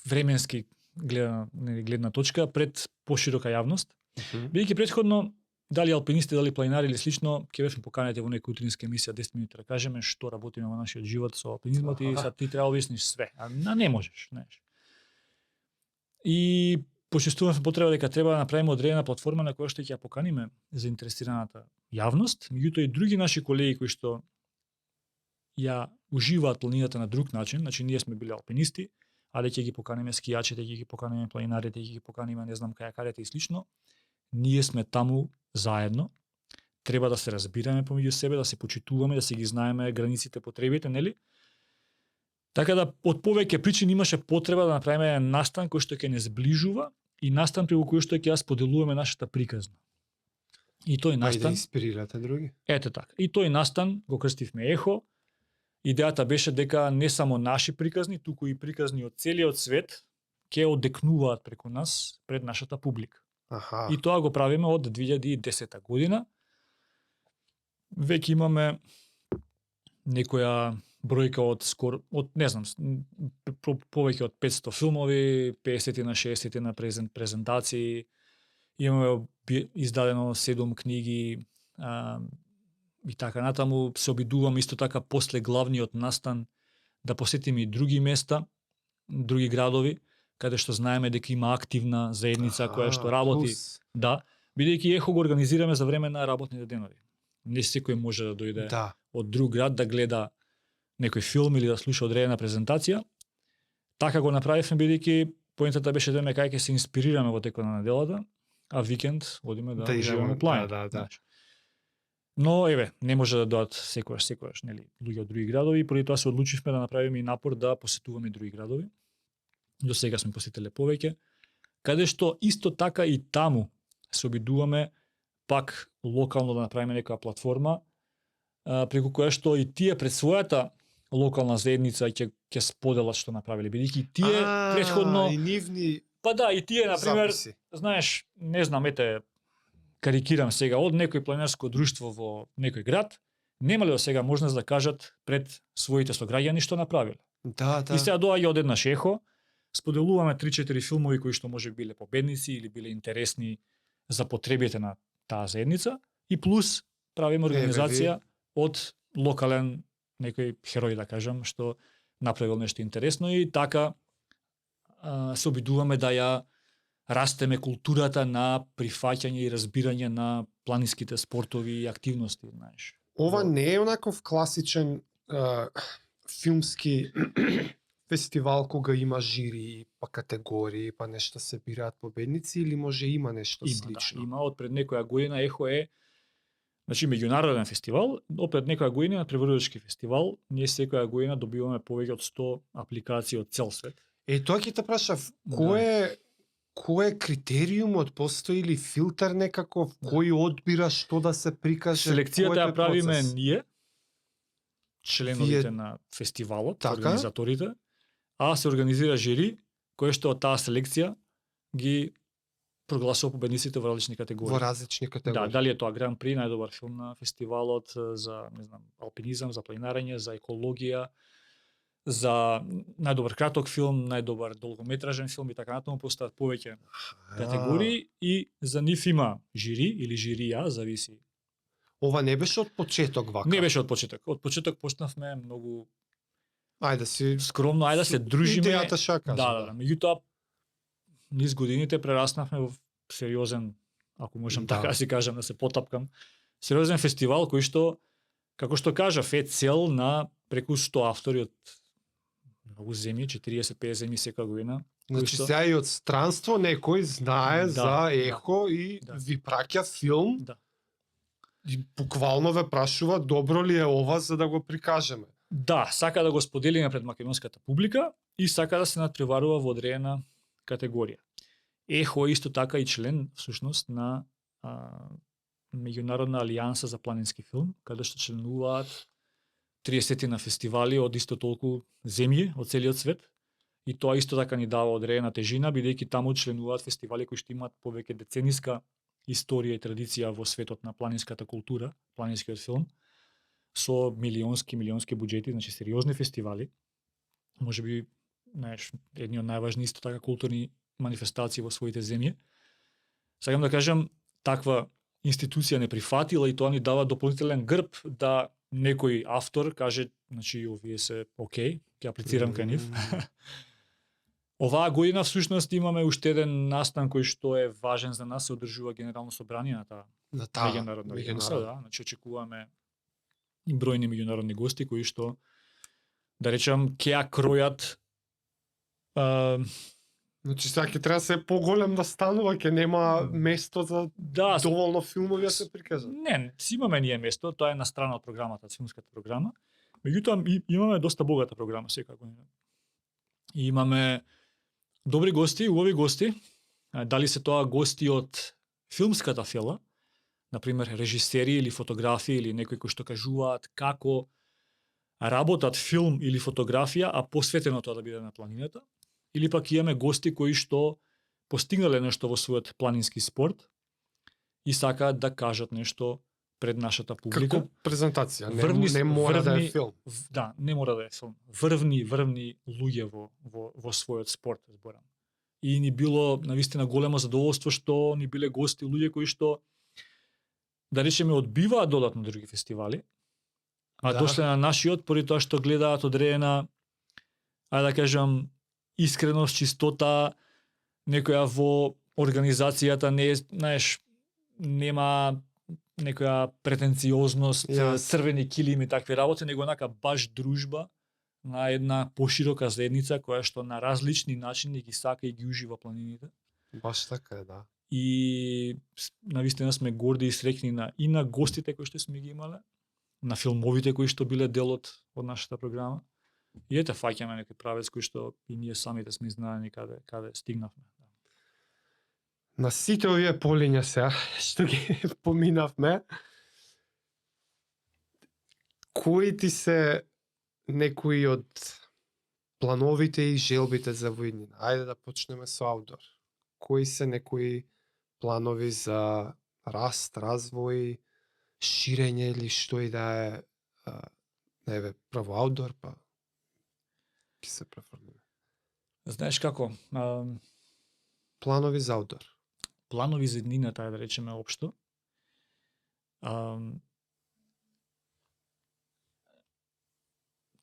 временски гледна точка пред поширока јавност. Бидејќи претходно дали алпинисти, дали планинари или слично, ќе бевме поканети во некоја утринска емисија 10 минути да кажеме што работиме во нашиот живот со алпинизмот и сега ти треба да објасниш све, а не можеш, знаеш. И почувствувавме потреба дека треба да направиме одредена платформа на која што ќе ја поканиме заинтересираната јавност, меѓутоа и други наши колеги кои што ја уживаат планината на друг начин, значи ние сме биле алпинисти, а дека ќе ги поканиме скијачите, ќе ги поканиме планинарите, ќе ги поканиме не знам кајакарите и слично. Ние сме таму заедно. Треба да се разбираме помеѓу себе, да се почитуваме, да се ги знаеме границите, потребите, нели? Така да од повеќе причини имаше потреба да направиме настан кој што ќе не зближува и настан преку кој што ќе ја споделуваме нашата приказна. И тој настан
да инспирирате други.
Ете така. И тој настан го крстивме Ехо. Идејата беше дека не само наши приказни, туку и приказни од целиот свет ќе одекнуваат преку нас пред нашата публика.
Аха.
И тоа го правиме од 2010 година. Веќе имаме некоја бројка од не знам, повеќе од 500 филмови, 50 на 60 на презентации. Имаме издадено 7 книги и така натаму. Се обидуваме исто така после главниот настан да посетиме и други места, други градови, каде што знаеме дека има активна заедница која што работи.
Плюс.
Да, бидејќи Ехо го организираме за време на работните денови. Не секој може да дојде од друг град да гледа некој филм или да слуша одредена презентација. Така го направивме бидејќи поентата беше да кај ќе се инспирираме во текот на неделата, а викенд одиме да уживаме планина.
Да.
Но не може да дојдат секојаш, нели, луѓе од други градови, и поради тоа се одлучивме да направиме и напор да посетуваме други градови. До сега сме посетиле повеќе, каде што исто така и таму се обидуваме пак локално да направиме некоја платформа преку која што и тие пред својата локална заедница ќе споделат што направиле, бидејќи тие претходно
и нивни
па да, и тие на пример,
записи.
знаеш, не знам, карикирам сега, од некој планинарско друштво во некој град, немале до сега можност да кажат пред своите сограѓани што направиле.
Да.
И сега доаѓа одеднаш Ехо, споделуваме 3-4 филмови кои што може биле победници или биле интересни за потребите на таа заедница, и плюс правиме организација од локален некој херој, да кажам, што направил нешто интересно, и така се обидуваме да ја растеме културата на прифаќање и разбирање на планинските спортови и активности, знаеш.
Ова не е онаков класичен филмски фестивал кога има жири, па категории, па нешто се бираат победници, или може има нешто слично?
Да, има. Од пред некоја година Ехо е меѓународен фестивал, опред некоја година преводачки фестивал. Ние секоја година добиваме повеќе од 100 апликации од цел свет.
Тоа ќе те прашав, кој е критериумот, постои ли филтер некаков, кој одбира што да се прикаже?
Селекцијата ја правиме ние, членовите на фестивалот, организаторите, а се организира жири кој што од таа селекција ги прогласува победниците во различни категории.
Во различни категории.
Да, дали е тоа Гран При, најдобар филм на фестивалот, за, не знам, алпинизам, за планинарење, за екологија, за најдобар краток филм, најдобар долгометражен филм и така натаму, постојат повеќе категории, и за нив има жири или жирија, зависи.
Ова не беше од почеток вака?
Не беше од почеток. Од почеток почнавме многу скромно, да се дружиме.
Идејата шака.
Да. Меѓутоа, низ годините прераснавме во сериозен, ако можам така да си кажам, да се потапкам, сериозен фестивал кој што, како што кажав, е цел на преку 100 автори од многу земји, 40-50 земји секоја година.
Значи
што-
сега и од странство некој знае
Да,
за
да,
ехо и
да.
ви праќа филм
Да.
и буквално ве прашува добро ли е ова за да го прикажеме.
Да, сака да го споделиме пред македонската публика и сака да се надпреварува во одредена категорија. Ехо е исто така и член, всушност, на Меѓународна алијанса за планински филм, каде што членуваат 30 на фестивали од исто толку земји од целиот свет. И тоа исто така ни дава одредена тежина, бидејќи таму членуваат фестивали кои што имаат повеќе децениска историја и традиција во светот на планинската култура, планинскиот филм, со милионски буџети, значи сериозни фестивали. Можеби, знаеш, едни од најважни исто така културни манифестации во своите земји. Сакам да кажам, таква институција не прифатила и тоа ни дава дополнителен грб да некој автор каже, значи овие се окей, ќе аплицирам кај нив. Оваа година всушност имаме уште еден настан кој што е важен за нас, се одржува генерално собрание на таа
На таа
меѓународна алијанса, да, значи очекуваме и бројни меѓународни гости кои што, да речам, ќе ја кројат
Значи сега ќе треба се поголем да станува, ќе нема место за
да,
доволно филмови да се прикажат.
Не, си имаме ние место, тоа е на страна од програмата, филмската програма. Меѓутоа имаме доста богата програма секако. И имаме добри гости, убави гости, дали се тоа гости од филмската фела, например режисери или фотографи или некои кои што кажуваат како работат филм или фотографија, а посветено тоа да биде на планината, или пак имаме гости кои што постигнале нешто во својот планински спорт и сакаат да кажат нешто пред нашата публика.
Како презентација,
Врвни-
не мора да е
врвни-
филм.
Да, не мора да е филм. Врвни луѓе во својот спорт, зборам. И ни било навистина големо задоволство што ни биле гости луѓе кои што, да речеме, одбиваат додатно други фестивали, а
Да.
дошле на нашиот поради тоа што гледаат одредена, ајде да кажам, искреност, чистота, некоја во организацијата не е, знаеш, нема некоја претенциозност,
Јасно.
црвени килими и такви работи, него онака баш дружба на една поширока заедница која што на различни начини ги сака и ги ужива планините.
Баш така е, да.
И навистина сме горди и среќни и на гостите кои што сме ги имале, на филмовите кои што биле дел од нашата програма. И ете, фаќаме некој правец кој што и ние самите сме знаени каде стигнавме.
На сите овие полиња сега, што ги поминавме, кои ти се некои од плановите и желбите за воиднина? Ајде да почнеме со аутдор. Кои се некои планови за раст, развој, ширење или што и да е, еве, прво аутдор, па ќе се префрлиме.
Знаеш како,
Планови за аутдор.
планови за еднината, да речеме општо,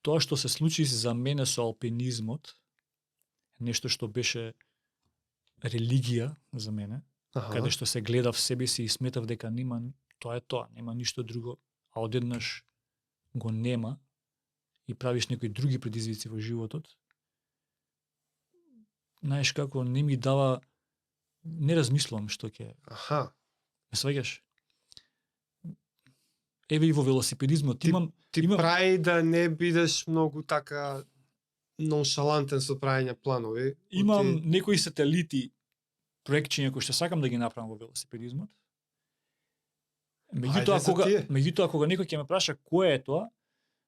тоа што се случи за мене со алпинизмот, нешто што беше религија за мене, каде што се гледав себе си и сметав дека нема, нема ништо друго, а одеднаш го нема и правиш некои други предизвици во животот. Знаеш како, не ми дава, не размислувам што ќе,
Аха.
ме сваѓаш? Еве и во велосипедизмот
Ти прави да не бидеш многу така ноншалантен со правење планови.
имам некои сателити проектчиња кои што сакам да ги направам во велосипедизмот.
Ајде за тие.
Меѓутоа кога некој ќе ме праша кое е тоа,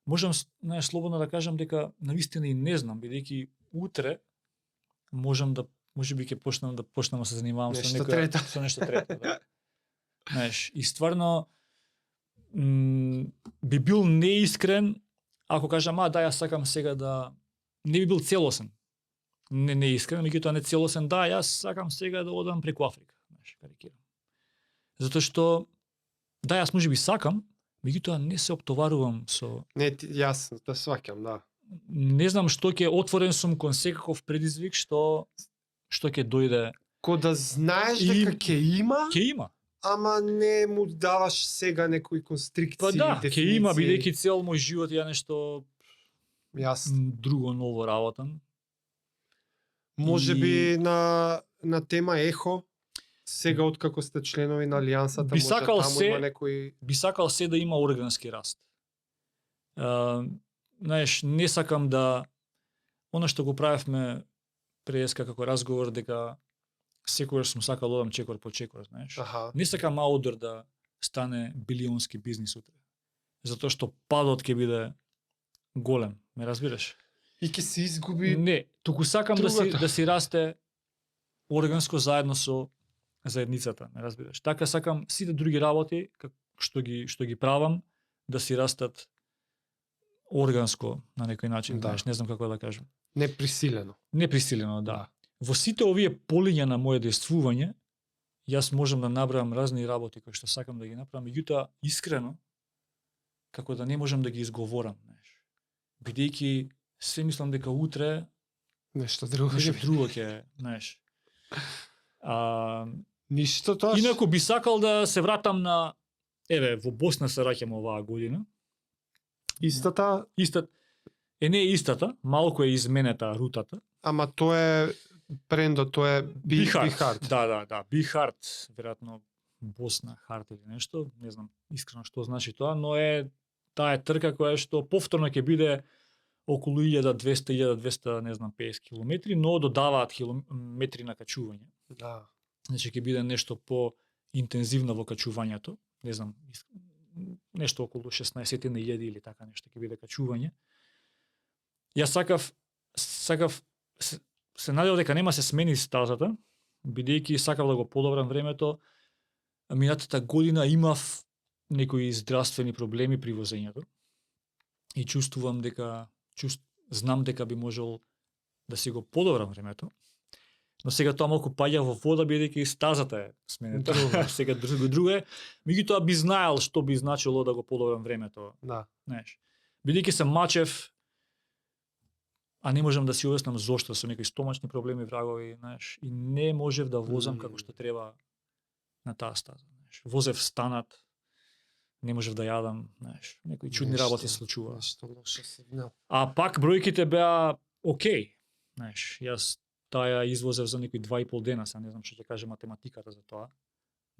можам слободно да кажам дека навистина и не знам, бидејќи утре можеби ќе почнам да се занимавам со
Нешто
некоја
трето.
со нешто трето, да. Знаеш, и стварно би бил неискрен ако кажам јас сакам сега да не би бил целосен. Не искрен, меѓутоа не целосен, јас сакам сега да одам преку Африка, знаеш, карикирам. Затоа што јас можеби сакам, меѓутоа не се оптоварувам со
Не, јас да сваќам, да.
не знам што ќе отворен сум кон секаков предизвик што ќе дојде.
Ко да знаеш
И-
дека ќе има,
Ќе има.
ама не му даваш сега некои констрикции,
Па да, ќе
дефиниции.
има бидејќи цел мој живот ја нешто
Јасно.
друго ново работам.
Може би на тема ехо, сега откако сте членови на Алијансата,
Би
може
сакал
таму
се-
има некои...
би сакал се да има органски раст. Знаеш, не сакам да она што го правевме преска како разговор дека секогаш сум сакал да одам чекор по чекор, знаеш.
Аха.
Не сакам Аудер да стане билионски бизнис утре. Затоа што падот ќе биде голем, ме разбираш?
И ќе се изгуби...
Не, туку сакам
другото.
да си расте органско заедно со заедницата, ме разбираш? Така сакам сите други работи што ги правам да си растат органско на некој начин,
Да.
знаеш, не знам како да кажам.
Неприсилено.
Неприсилено, да. Во сите овие полиња на моје действување, јас можам да набрам разни работи кои што сакам да ги направам, меѓутоа искрено како да не можам да ги изговорам, знаеш. Бидејќи се мислам дека утре
Нешто друго.
нешто друго ќе, знаеш.
Ништо тоа.
Инаку би сакал да се вратам на во Босна се раќам оваа година.
Истата,
Не е истата, малку е изменета рутата.
ама тоа е брендот, тоа е Бихард.
Да, Бихард, веројатно Босна Хард или нешто, не знам искрено што значи тоа, но таа е трка која што повторно ќе биде околу 1200 не знам 50 километри, но додаваат километри на качување.
Да.
Значи ќе биде нешто по интензивно во качувањето, не знам, нешто околу 16.000 или така нешто ќе биде качување. Јас сакав се надев дека нема се смени стазата, бидејќи сакав да го подобрам времето. Минатата година имав некои здравствени проблеми при возењето и знам дека би можел да си го подобрам времето. Но сега тоа малку паѓа во вода бидејќи стазата е сменета. Сега друго е. Меѓутоа би знаел што би значило да го подобрам времето.
Да.
Знаеш. Бидејќи се мачев, а не можам да си објаснам зошто, со некои стомачни проблеми, врагови, знаеш, и не можев да возам како што треба на таа стаза, знаеш. Возев станат, не можев да јадам, знаеш, некои чудни работи се случуваа.
Нешто лошо се видел.
А пак бројките беа окей, знаеш, јас таа извозев за некои 2,5 дена, сега не знам што ќе каже математиката за тоа,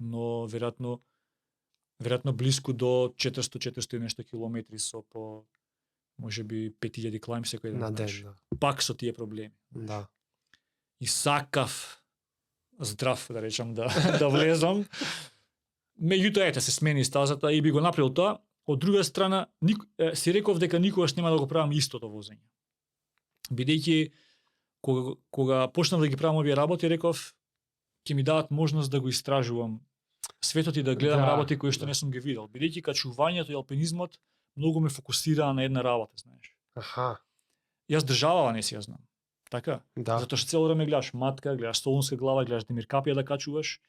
но веројатно блиску до 400 и нешто километри со по можеби 5000 клајм секој ден.
На ден,
знаеш.
да.
Пак со тие проблеми.
Да.
И сакав здрав, да речам, да влезам. Меѓутоа, се смени стазата и би го направил тоа. Од друга страна, си реков дека никогаш нема да го правам истото возење. Бидејќи, кога почнав да ги правам овие работи, реков, ќе ми дадат можност да го истражувам светот и да гледам работи кои што не сум ги видел. Бидејќи качувањето и алпинизмот многу ме фокусираа на една работа, знаеш.
Аха.
Јас државава не си ја знам. Така?
Да.
Затоа што цело време гледаш матка, гледаш Солунска глава, гледаш Демир Капија да качуваш.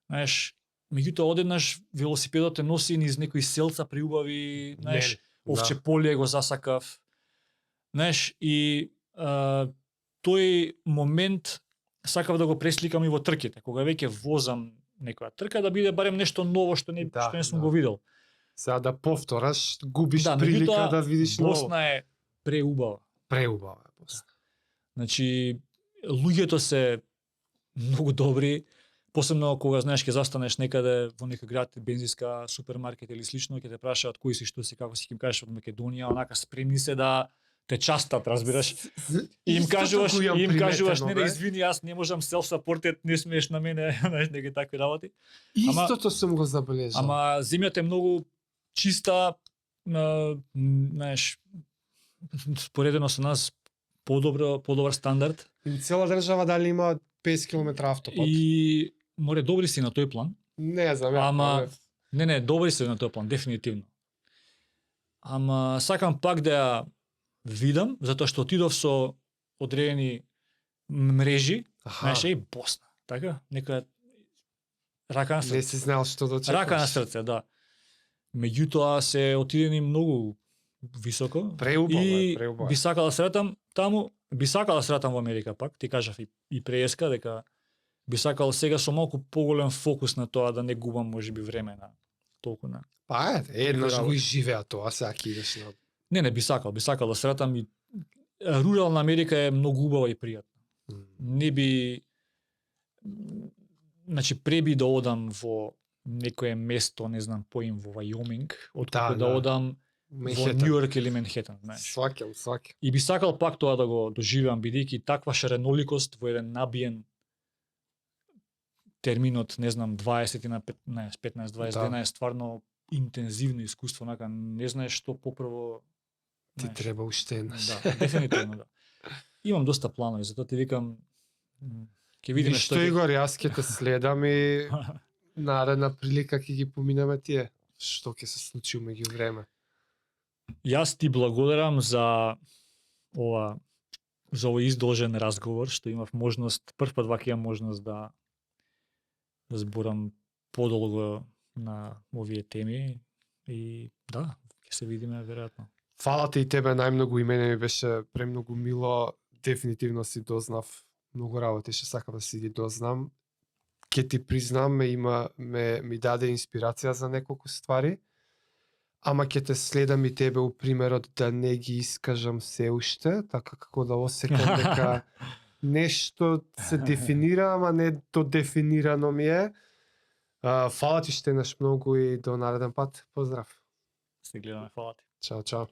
Знаеш, меѓутоа одеднаш велосипедот те носи низ некои селца приубави, знаеш, овче поле го засакав. Знаеш, и тој момент сакав да го пресликам и во трките. Кога веќе возам некоја трка, да биде барем нешто ново што не сум го видел.
Сега да повтораш, губиш
Да,
прилика
меѓутоа,
да видиш ново.
Босна е преубава.
Преубава е Босна.
Значи, луѓето се многу добри, посебно кога знаеш ќе застанеш некаде во некој град, бензинска, супермаркет или слично, ќе те прашаат кој си, што си, како си, ќе им кажеш од Македонија, онака спремни се да те частат, разбираш. И им кажуваш, не, извини, јас не можам self-supported, не смееш на мене, знаеш, некои такви работи.
Истото сум го забележал.
Ама земјата е многу чиста, знаеш, споредено со нас подобар стандард.
И цела држава дали има 50 км автопат?
И море добри си на тој план.
Не знам,
ама не, добри си на тој план, дефинитивно. Ама сакам пак да ја видам, затоа што отидов со одредени мрежи, знаеш, и Босна, така? Некоја рака на срце.
Не си знаел што да очекуваш.
Рака на срце, да. Меѓутоа се отидени многу високо.
Преубаво.
Би сакал да сретам таму, би сакал да сретам во Америка пак, ти кажав и преска дека би сакал сега со малку поголем фокус на тоа да не губам можеби време на толку на.
Па еднаш го изживеа тоа, сега ќе идеш на.
Не, би сакал да сретам и рурална Америка е многу убава и пријатна. Не би значи преби да одам во некое место, не знам, поим во Вајоминг, отколку да одам во
Менхетен.
Њујорк или Менхетен, знаеш.
Сваќам.
И би сакал пак тоа да го доживеам, бидејќи таква шареноликост во еден набиен терминот, не знам, 20 на 15, 20
Да.
дена е стварно интензивно искуство, онака не знаеш што попрво
Ти
знаеш.
треба уште еднаш.
Да, дефинитивно да. Имам доста планови, затоа ти викам ќе видиме
Ништо
што ќе...
Игор, јас ќе те следам и наредна прилика ќе ги поминеме тие. Што ќе се случи меѓу време.
Јас ти благодарам за овој издолжен разговор, што имав можност, прв пат вака имам можност да зборам подолго на овие теми и да, ќе се видиме веројатно.
Фала ти и тебе најмногу, и мене ми беше премногу мило, дефинитивно си дознав многу работи што сакам да си ги дознам. Ке ти признам, ми даде инспирација за неколку ствари, ама ќе те следам и тебе у примерот да не ги искажам се уште, така како да осекам дека нешто се дефинира, ама не додефинирано ми е. Фала ти што еднаш многу и до нареден пат. Поздрав.
Се гледаме, фала ти.
Чао, чао.